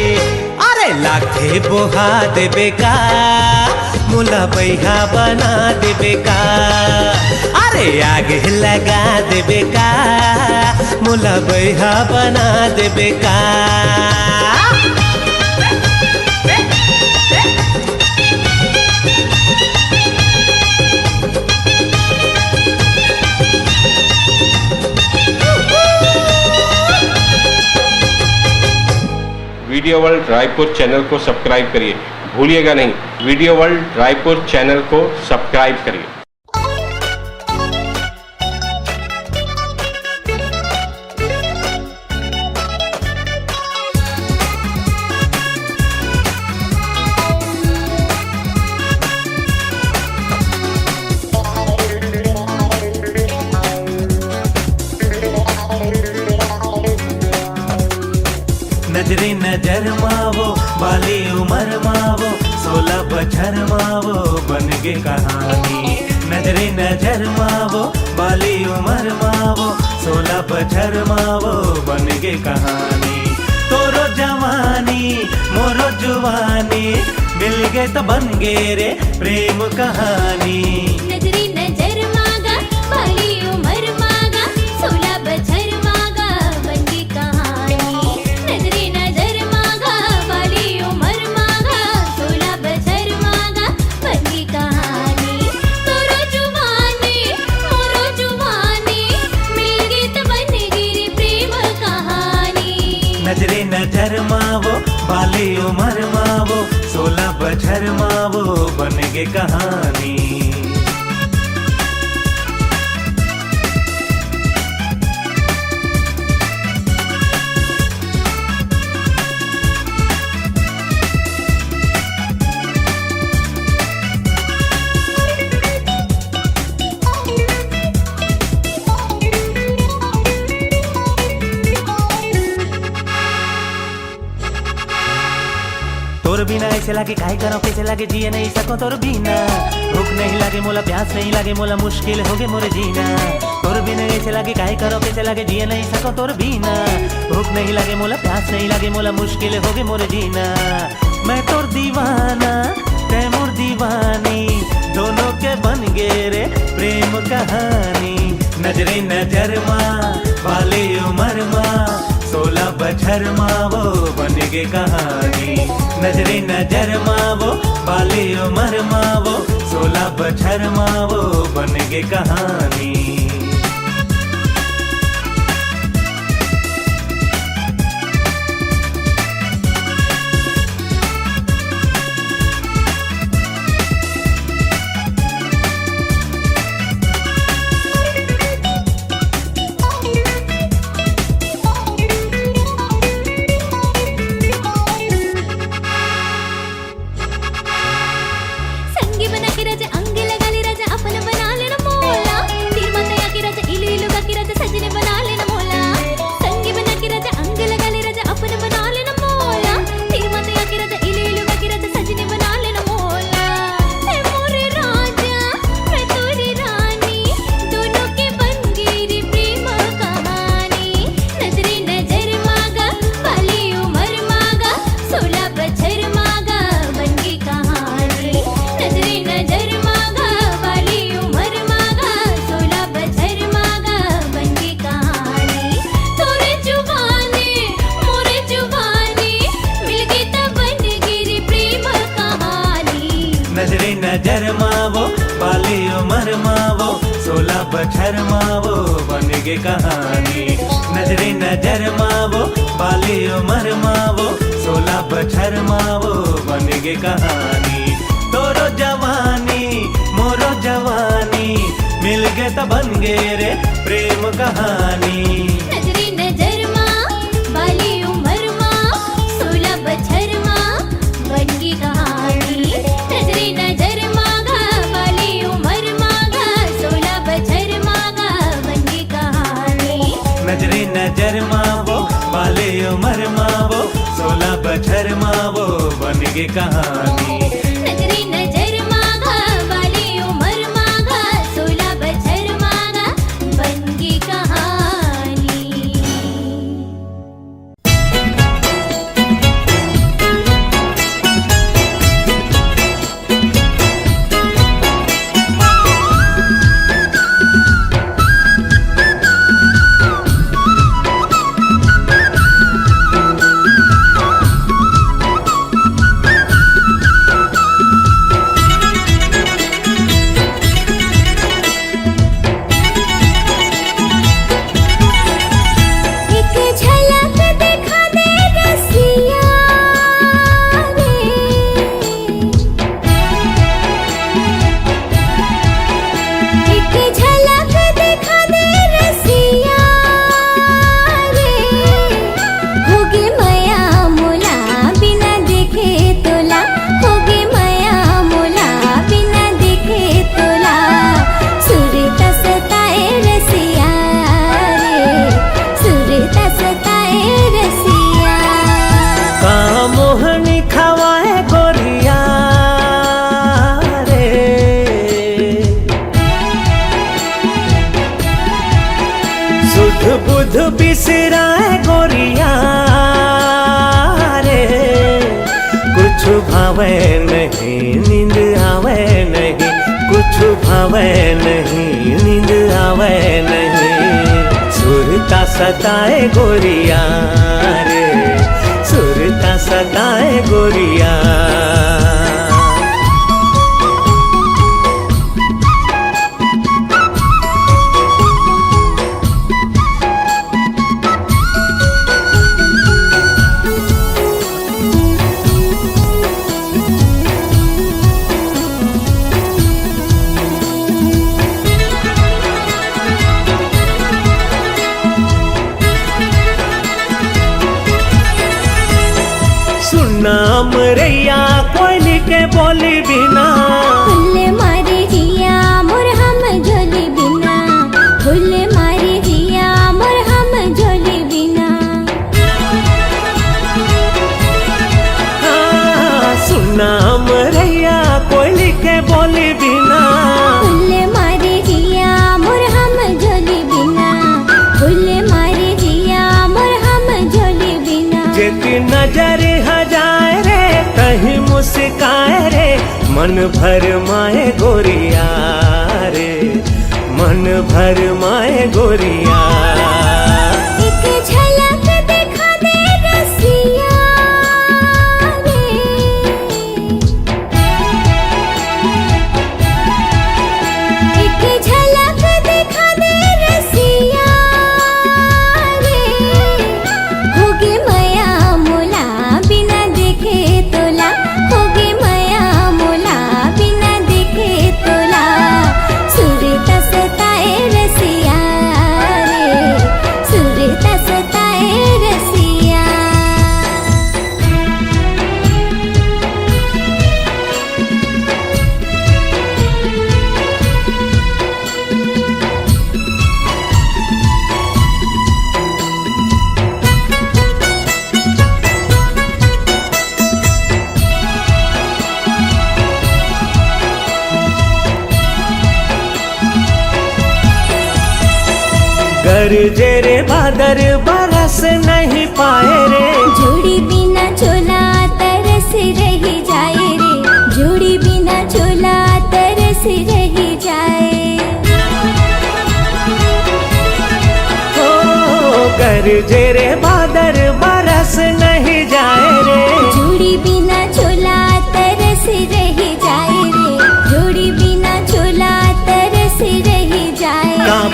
अरे लाखे बोहा देबे का मोला बैहा बना देबे का अरे आगे लगा देबे का मोला बैहा बना देबे का वीडियो वर्ल्ड रायपुर चैनल को सब्सक्राइब करिए, भूलिएगा नहीं, वीडियो वर्ल्ड रायपुर चैनल को सब्सक्राइब करिए। नजरे नजर मावो बाली उमर मावो 16 बछर मावो बन गे कहानी नजरे नजर मावो बाली उमर मावो 16 बछर मावो बन गे कहानी तोरो जवानी मोरो जुवानी मिल गे तो बन गे रे प्रेम कहानी नजरी नजर मागा बाली उमर मागा 16 बछर मागा बनगी कहानी नजरी नजर मागा बाली उमर मागा 16 बछर मागा बनगी कहानी तोरो जुवानी मोरो जुवानी मिल गई तो बन गई रे प्रेम कहानी नजरे नजर मावो बाली उमर मावो 16 बछर मावो बन गे कहानी तोर बिना ऐसे लागे काहे करो कैसे लागे जिए नहीं सको तोर बिना भूख नहीं लागे मोला प्यास नहीं लागे मोला मुश्किल होगे मोरे जीना तोर बिना ऐसे लागे काहे करो कैसे लागे जिए नहीं सको तोर बिना भूख नहीं लागे मोला प्यास नहीं लागे मोला मुश्किल होगे मोरे जीना मैं तोर दीवाना तैमूर दीवानी दोनों के बन गे रे प्रेम कहानी नजरे नजर माँ वाले उमर माँ 16 बछर मावो बन गे कहानी नजरे नजर मावो बाली उमर मावो 16 बछर मावो बन गे कहानी संगी बना के राजा अंग लगा ले राजा अपन बना लेना मोला तीर नजर मावो बाली उमर मावो 16 बछर मावो बन गे कहानी नजरे नजर मावो बाली उमर मावो 16 बछर मावो बन गे कहानी तोरो जवानी मोरो जवानी मिल गे त बन गे रे प्रेम कहानी नजरे नजर माँ बाली उमर माँ 16 बछर माँ बन गई कहानी नजरे नजर माँ बाली उमर माँ 16 बछर माँ बन गई कहानी नजरे नजर मावो बाले उमर मावो 16 बछर मावो बन गे कहानी नजरे नजर माँ बाली उमर माँ 16 बछर माँ बन गई कहानी बुध बिसराए गोरिया रे कुछ भावे नहीं नींद आवे नहीं कुछ भावे नहीं नींद आवे नहीं सुरता सताए गोरिया रे सुरता सताए गोरिया नाम रैया कोयली के बोली बिना फुल्ले मारे जिया मोर हम झोली बिना फुल्ले मारे जिया मोर हम झोली बिना सुनाम रैया कोयली के बोली बिना फुल्ले मारे जिया मोर हम झोली बिना फुल्ले मारे जिया मोर हम झोली बिना जेती नजर हजाए रे कहीं मुस्काए रे मन भर माए गोरिया रे मन भर माए गोरिया एक झलक दिखा दे रसिया रे एक झलक दिखा दे रसिया रे होगे माया मोला बिना देखे तोला होगे माया मोला बिना देखे तोला सुरता सताए रसिया रे सुरता सताए रसिया गरजे रे बादर बरस नहीं पाए रे जोड़ी बिना चोला तरस रही जाए रे जोड़ी बिना चोला तरस रही जाए हो गरजे रे बादर बरस नहीं जाए रे जोड़ी बिना चोला तरस रही जाए रे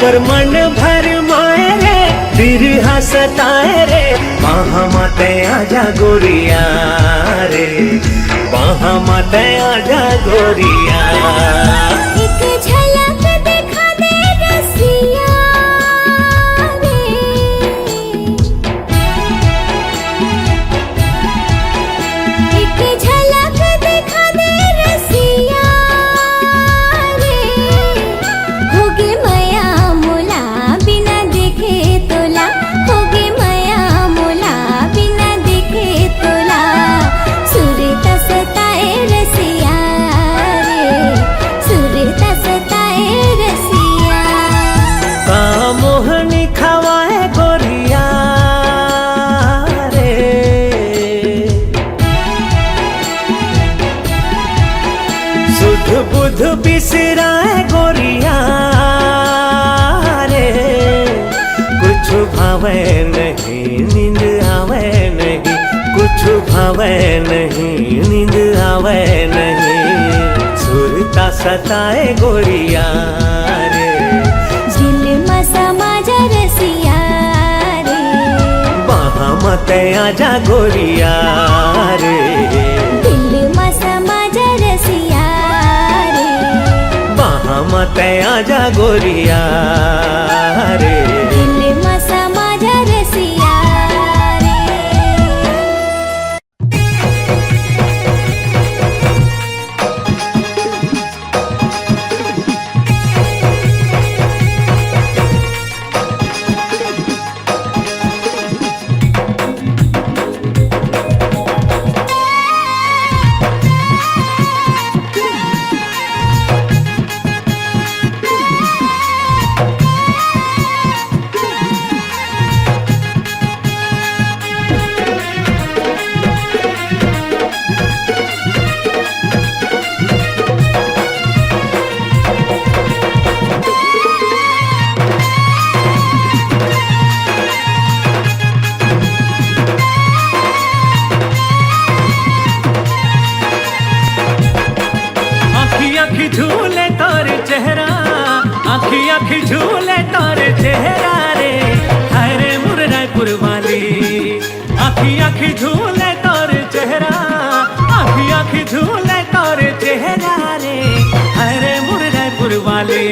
मगर मन भर माए रे फिर हंसताए रे वहाँ माते आजा गोरिया रे वहाँ माते आजा गोरिया। एक झलक दिखा दे रसिया रे, एक झलक दिखा दे रसिया रे, होगे मया मोला बिना देखे तोला, होगे मया मोला बिना देखे तोला, सुरता सताए रसिया रे, सुरता सताए रसिया। का मोहनी खवाए गोरिया रे सुध बुध बिसराए गोरिया रे कुछ भावे नहीं नींद आवे नहीं, कुछ भावे नहीं नींद आवे नहीं, सुरता सताए गोरिया रे। दिल में समा जा रसिया रे, वहाँ मत आजा गोरिया रे दिल में समा जा रसिया रे, वहाँ मत आजा गोरिया रे। दिल में समा जा रसिया रे। आखी आखी झूले तोर चेहरा, आखी आखी झूले तोर चेहरा रे हाय रे मुर रायपुर वाली। आखी आखी झूले तोर चेहरा, आखी आखी झूले तोर चेहरा रे हाय रे मुर रायपुर वाली।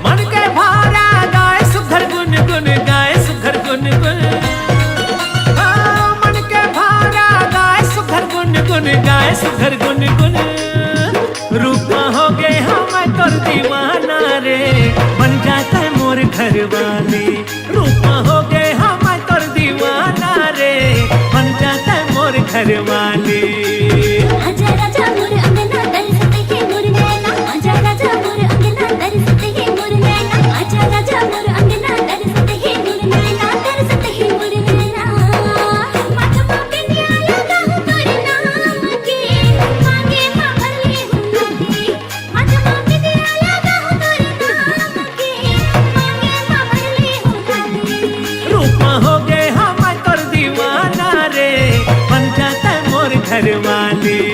मन के भारा गाय सुघर गुन गुन गाय सुघर गुन गुन, मन के भारा गाय सुघर गुन गुन गाय सुघर गुन गुन। रूपा हो गए हम तोर दीवाना रे बन जाता है मोर घर वाली। रूपा हो गए हम तोर दीवाना रे बन जाता है मोर घर वाली। आजा राजा मोर अंगना तरसते है मोर नैना, आजा राजा मोर अंगना तरसते है मोर नैना, आजा राजा मोर अंगना तरसते है मोर नैना, तरसते है मोर नैना। माथमा पे न्याला गाहु तोर नाम के, मांगे मां भरले हूँ नदी। माथमा पे न्याला गाहु तोर नाम के, मांगे मां भरले हूँ नदी। रूपा हो गए हम तोर दीवाना रे बन जाता है मोर घर वाली।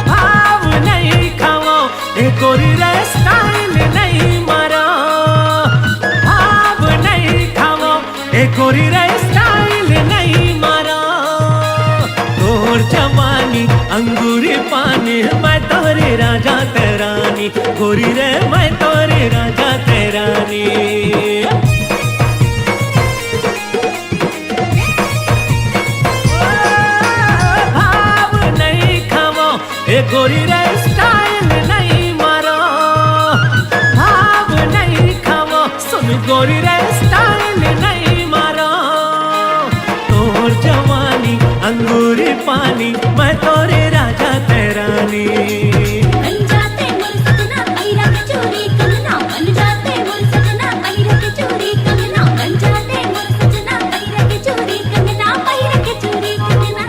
भाव नहीं खाओ ए गोरी रे स्टाइल नहीं मारो, भाव नहीं खाओ ए गोरी रे स्टाइल नहीं मारो। तोर जवानी अंगूरी पानी मैं तोरे राजा तेरानी, गोरी रे मैं तोरे राजा तेरानी। भाव नहीं खाओ ए गोरी रे स्टाइल नहीं मारो, भाव नहीं खाओ सुन गोरी रे स्टाइल नहीं मारो। तोर जवानी अंगूर मधुरी पानी मैं तोरे राजा तेरानी बन जाते मोर सजना पहिरा के चोरी कंगना बन जाते मोर सजना पहिरा के चोरी कंगना बन जाते मोर सजना पहिरा के चोरी कंगना पहिरा के चोरी कंगना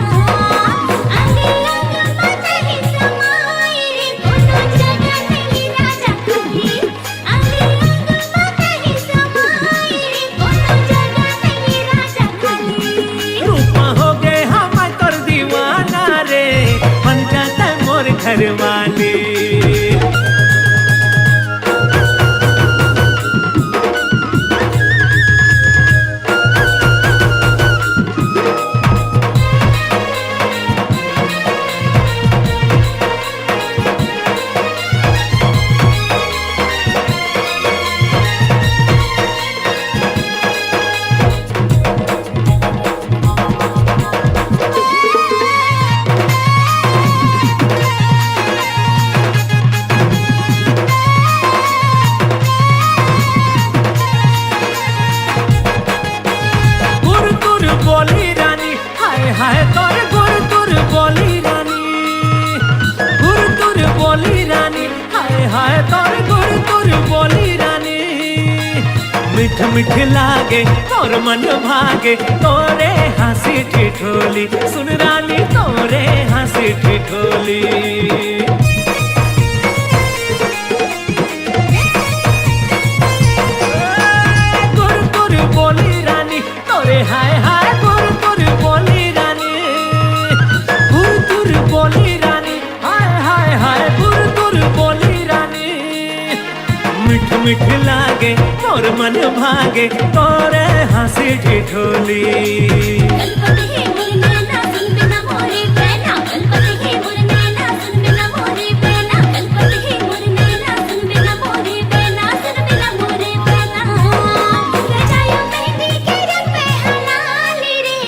आगे लगा मत ही समाए कोनो जगह नहीं राजा खाली आगे लगा मत ही समाए कोनो जगह नहीं राजा खाली रूपा हो गए हम तोर दीवाना रे बन जाता मोर घर वाली गुर गुर बोली रानी हाय हाय तोर गुर गुर बोली रानी गुर गुर बोली रानी हाय हाय तोर गुर गुर बोली रानी मिठ मिठ लागे तोर मन भागे तोरे हंसी ठिठोली सुन रानी तोरे हंसी ठिठोली गुर गुर बोली रानी तोरे हाय हाय गुर गुर बोली रानी गुर गुर बोली रानी हाय हाय हाय गुर गुर बोली रानी मिठ मिठ लागे तोर मन भागे तोरे हंसी ठिठोली कलपति है मोर नैना सुन बिना मोरे पैना कलपति है मोर नैना सुन बिना मोरे पैना कलपति है मोर नैना सुन बिना मोरे पैना सुन बिना मोरे पैना रजायो मेहंदी के रंग पे हलाली रे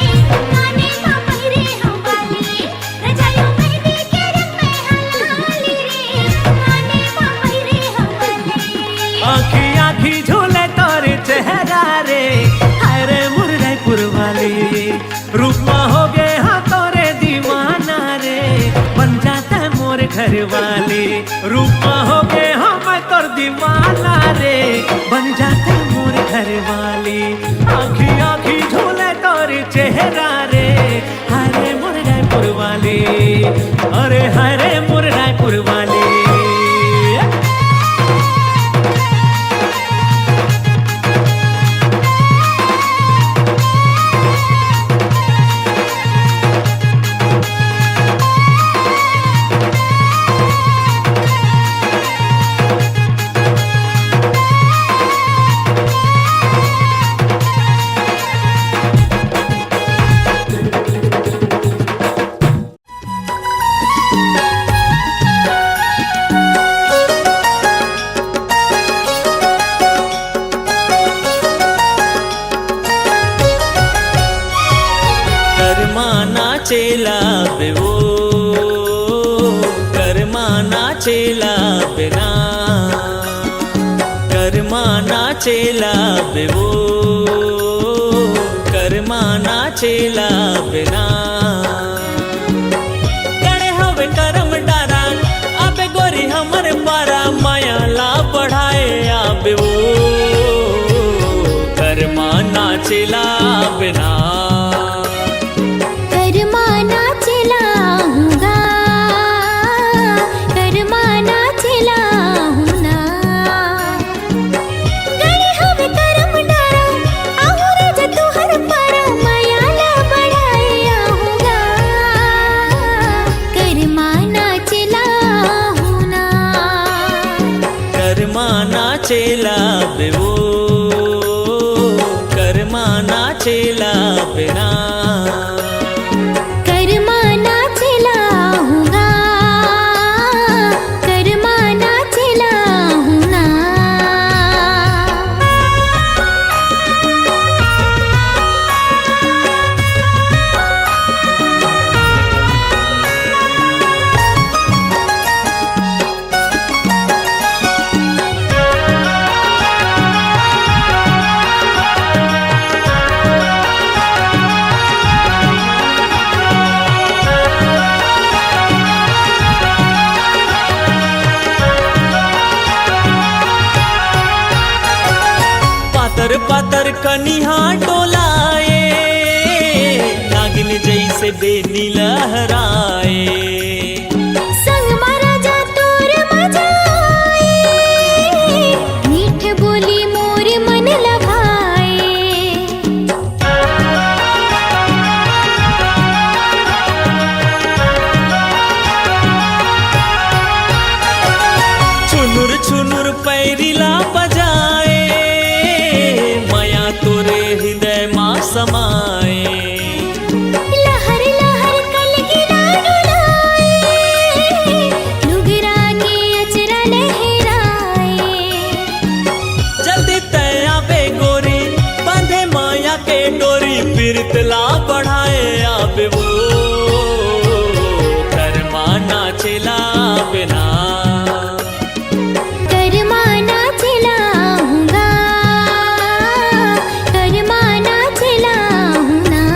काने का पहिरे हम वाली रजायो मेहंदी के रंग पे हलाली रे काने का पहिरे हम वाली आँखी आँखी झूले तोरे चेहरा रे हाय रे मुरैपुर वाली रूपा हो गए हाँ तोरे दीवाना रे बन जाता मोर घर वाली रूपा हो गए हाँ मैं तोर दीवाना रे बन जाता मोर घर वाली आँखी आँखी झूले तोरे चेहरा रे हाय रे मुरैपुर वाली अरे हाय रे मुरैपुर वाली नाचेला बे वो कर्मा नाचेला बिना कर्मा नाचेला बे वो कर्मा नाचेला बिना गणे हवे करम डारा आबे गोरी हमर पारा माया ला बढ़ाए आबे वो कर्मा नाचेला बिना नाचेला बे वो कर्मा नाचेला कनिहा डोलाए, नागिन जैसे बेनी लहराए। संग मारा जा तोर मजा आए, मीठ बोली मोर मन लभाए। छुनुर छुनुर पैरिला बजाए, माया तोरे हृदय माँ समाए। लहर लहर कलगिरा डुलाए, लुगरा के अचरा लहराए। जल्दी तया बे गोरी, बांधे माया के डोरी, पीरतला बढ़ाए आबे वो, कर्मा नाचेला बिना। कर्मा नाचलाऊंगा, कर्मा नाचलाऊंगा।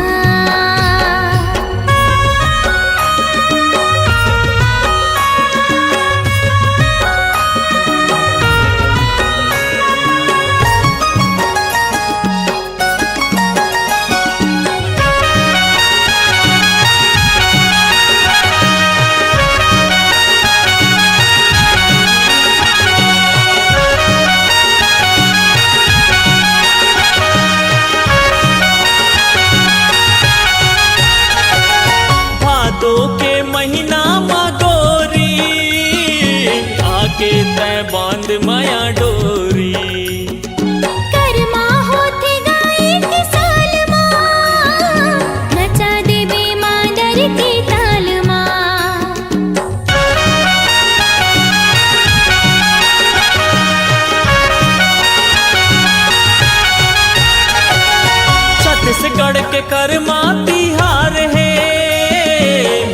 भादो के महीना माँ गोरी, आके तय बांध माया डोरी। कर्मा होते गाए के साल माँ, नचा देवे माँ डर के ताल माँ। छत्तीसगढ़ के कर्मा तिहार है,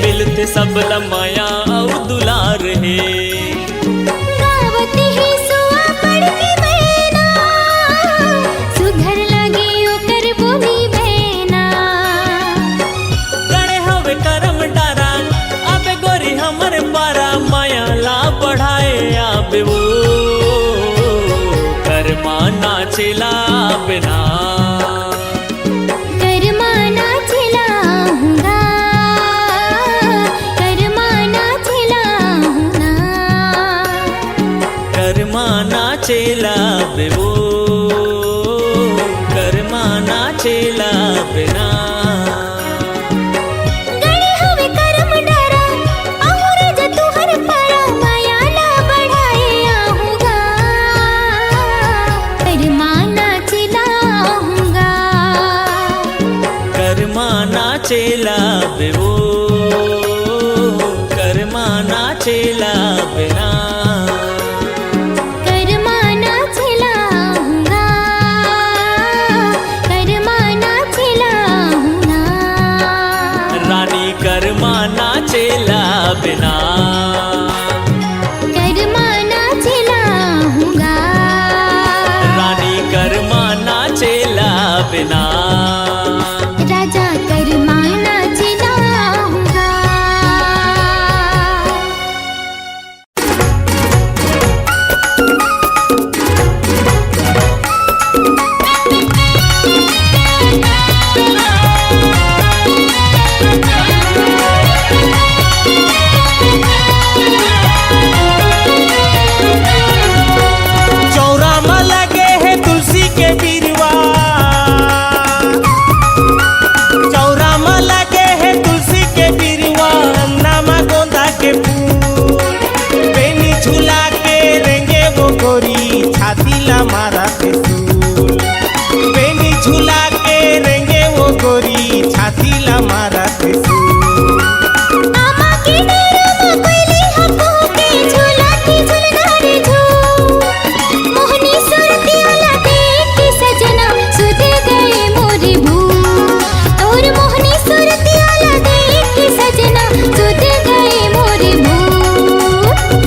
मिलते सब लमाया और दुलार है। गावत ही सुआ पड़ के बहना, सुघर लगे ओकर बोली बहना। गणे हवे करम डारा, आबे गोरी हमर पारा, माया ला बढ़ाए आबे वो, कर्मा नाचेला बिना। कर्मा नाचलाऊंगा, कर्मा नाचलाऊंगा। कर्मा नाचेला बे वो, कर्मा नाचेला बिना। गणे हवे करम डारा, आहुर जा तुहर पारा, माया ला बढ़ाए आऊंगा, कर्मा नाचलाऊंगा। कर्मा नाचेला बे वो, कर्मा नाचेला बिना। कर्मा नाचलाऊंगा, कर्मा नाचलाऊंगा। रानी कर्मा नाचेला बिना। कर्मा नाचलाऊंगा, रानी कर्मा नाचेला बिना। राजा कर्मा नाचलाऊंगा। चौरा में लगे है तुलसी के बिरवा, चौरा में लगे है तुलसी के बिरवा, नामा गोंदा के फूल, बेनी झूला के रेंगे वो गोरी, छाती ला मारा त्रिशूल। बेनी झूला के रेंगे वो गोरी, छाती ला मारा त्रिशूल। आमा के डेरा में कोयली हपो के झूला की झुलनारे झूल। मोहनी सुरती वाला देख के सजना, सुध गए मोरे भूल। और मोहनी सुरती वाला देख के सजना, सुध गए मोरे भूल।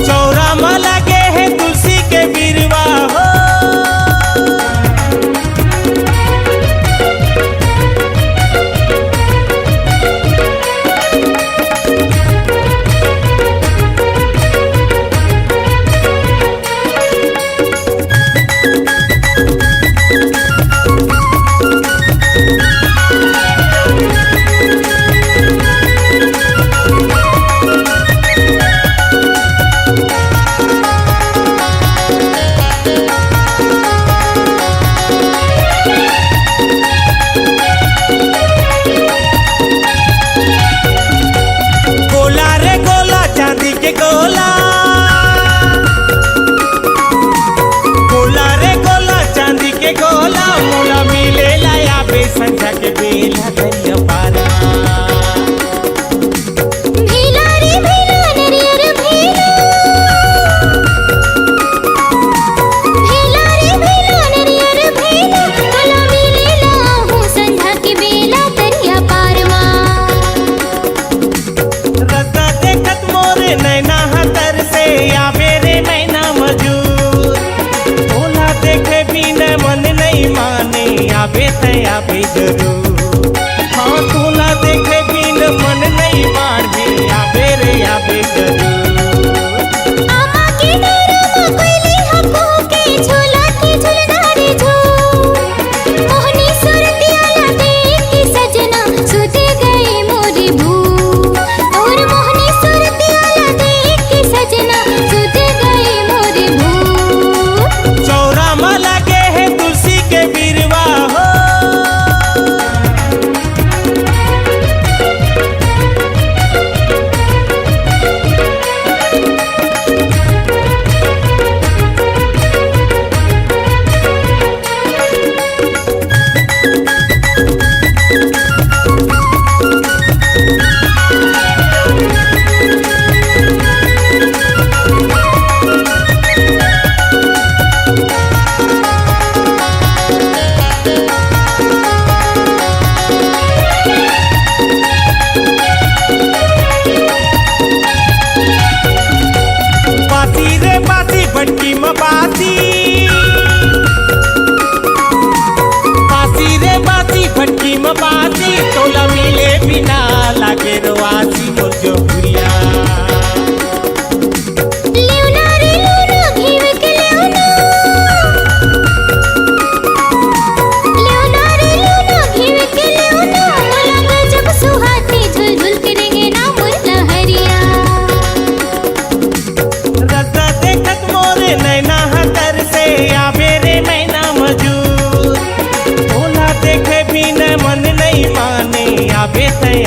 चौरा में लगे है तुलसी के बिरवा हो,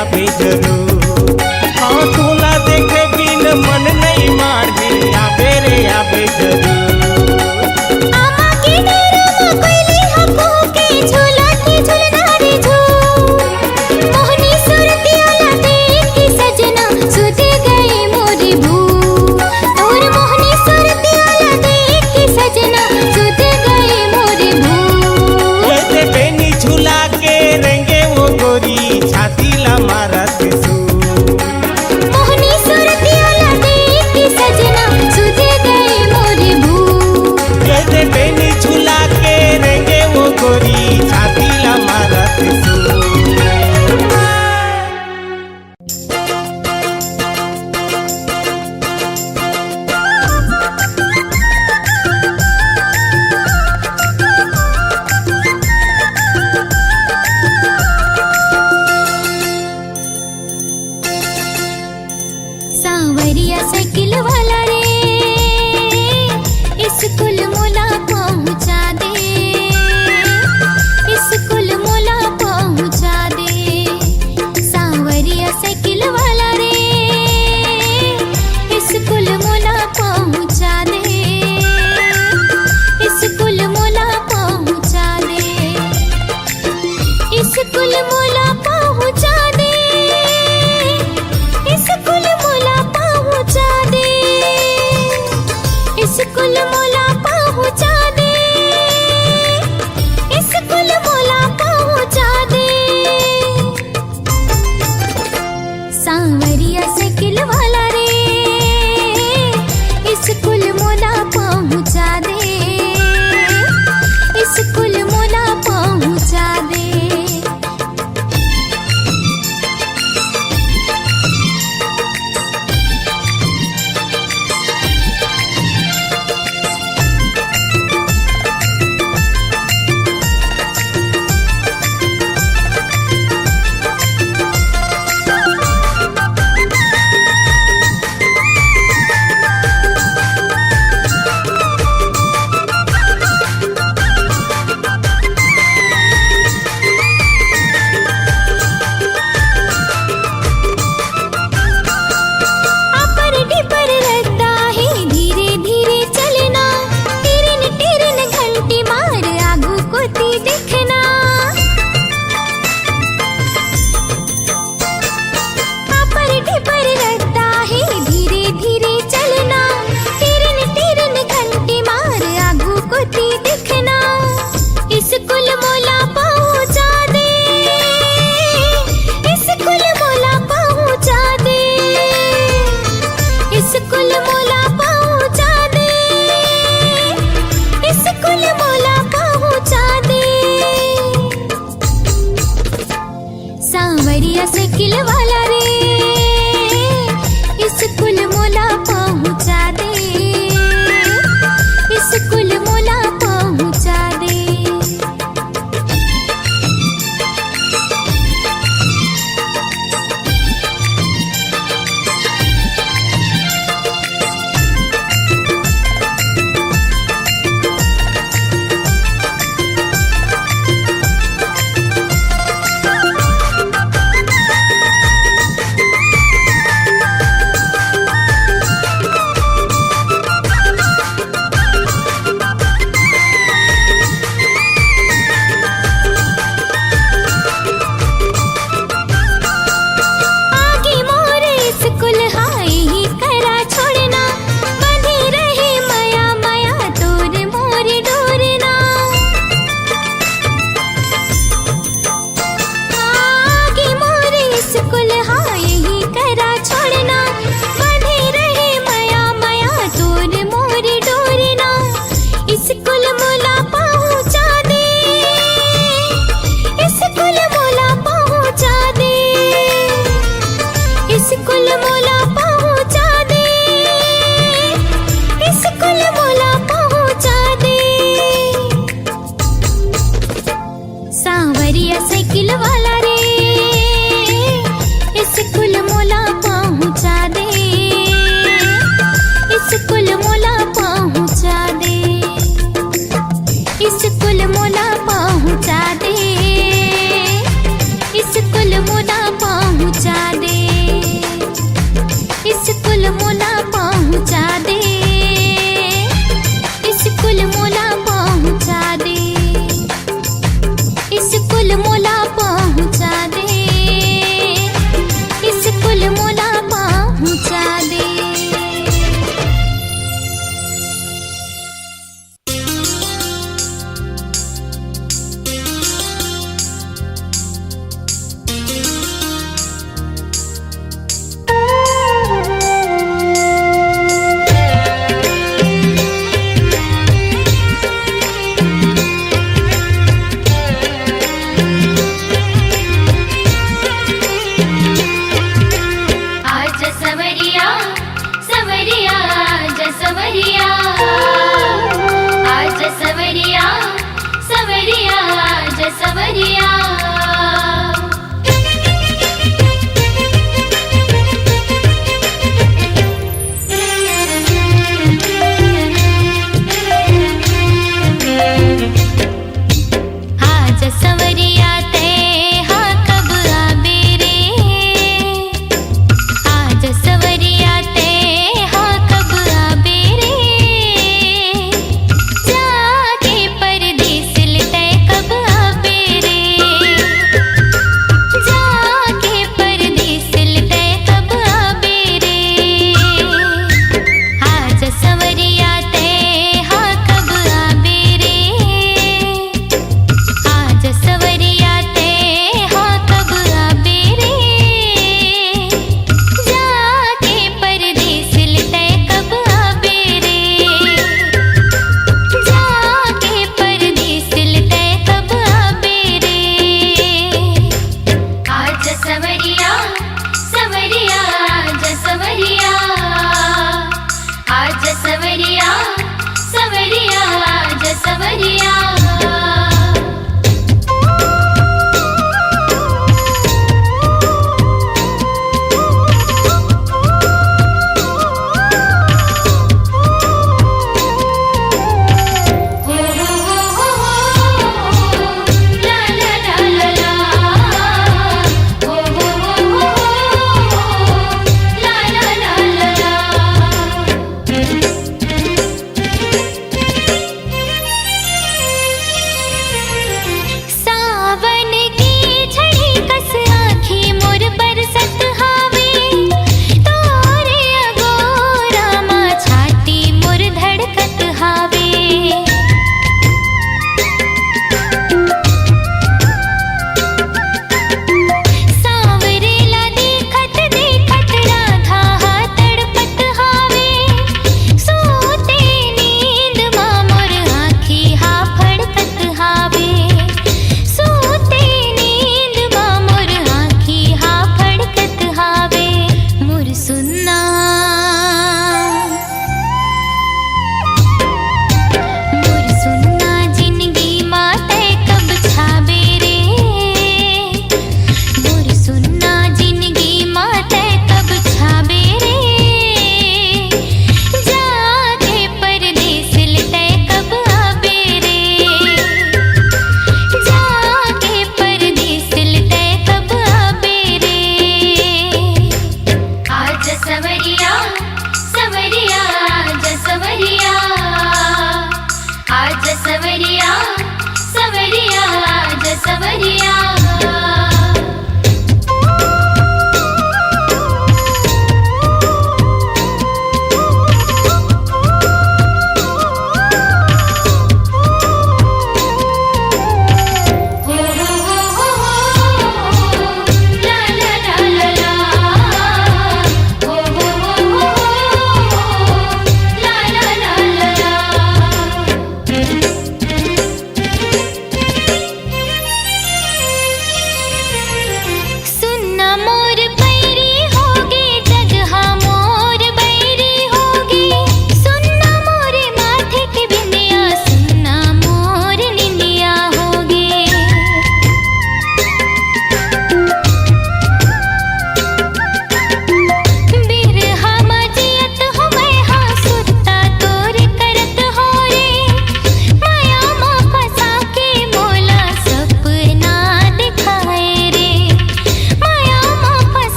आवे जरूर। हाँ तोला देखे बिन मन नहीं मारे आवे रे आवे जरूर। आमा के डरमा कोइली हको के झूला के झूलना रे झूल। मोहनी सुरतियाला देख के सजना सुध गए मोरे भूल। तोर मोहनी सुरतियाला देख के सजना सुध गए मोरे भूल। कहते बेनी झूला के रेंगे वो गोरी छाती ला मारत सूर। मोहनी सुरतियाला देख के सजना सुध गए मोरे भूल। कहते बेनी झूला के रेंगे वो गोरी छाती ला मारत सूर। सांवरिया साइकिल वाला रे स्कूल मोला पहुंचा दे। स्कूल मोला पहुंचा दे। सांवरिया साइकिल वाला रे स्कूल मोला पहुंचा दे। स्कूल मोला पहुंचा दे। स्कूल मोला पहुंचा दे। स्कूल मोला पहुंचा दे। स्कूल मोला पहुंचा दे। स्कूल मोला पहुंचा दे।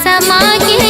समा के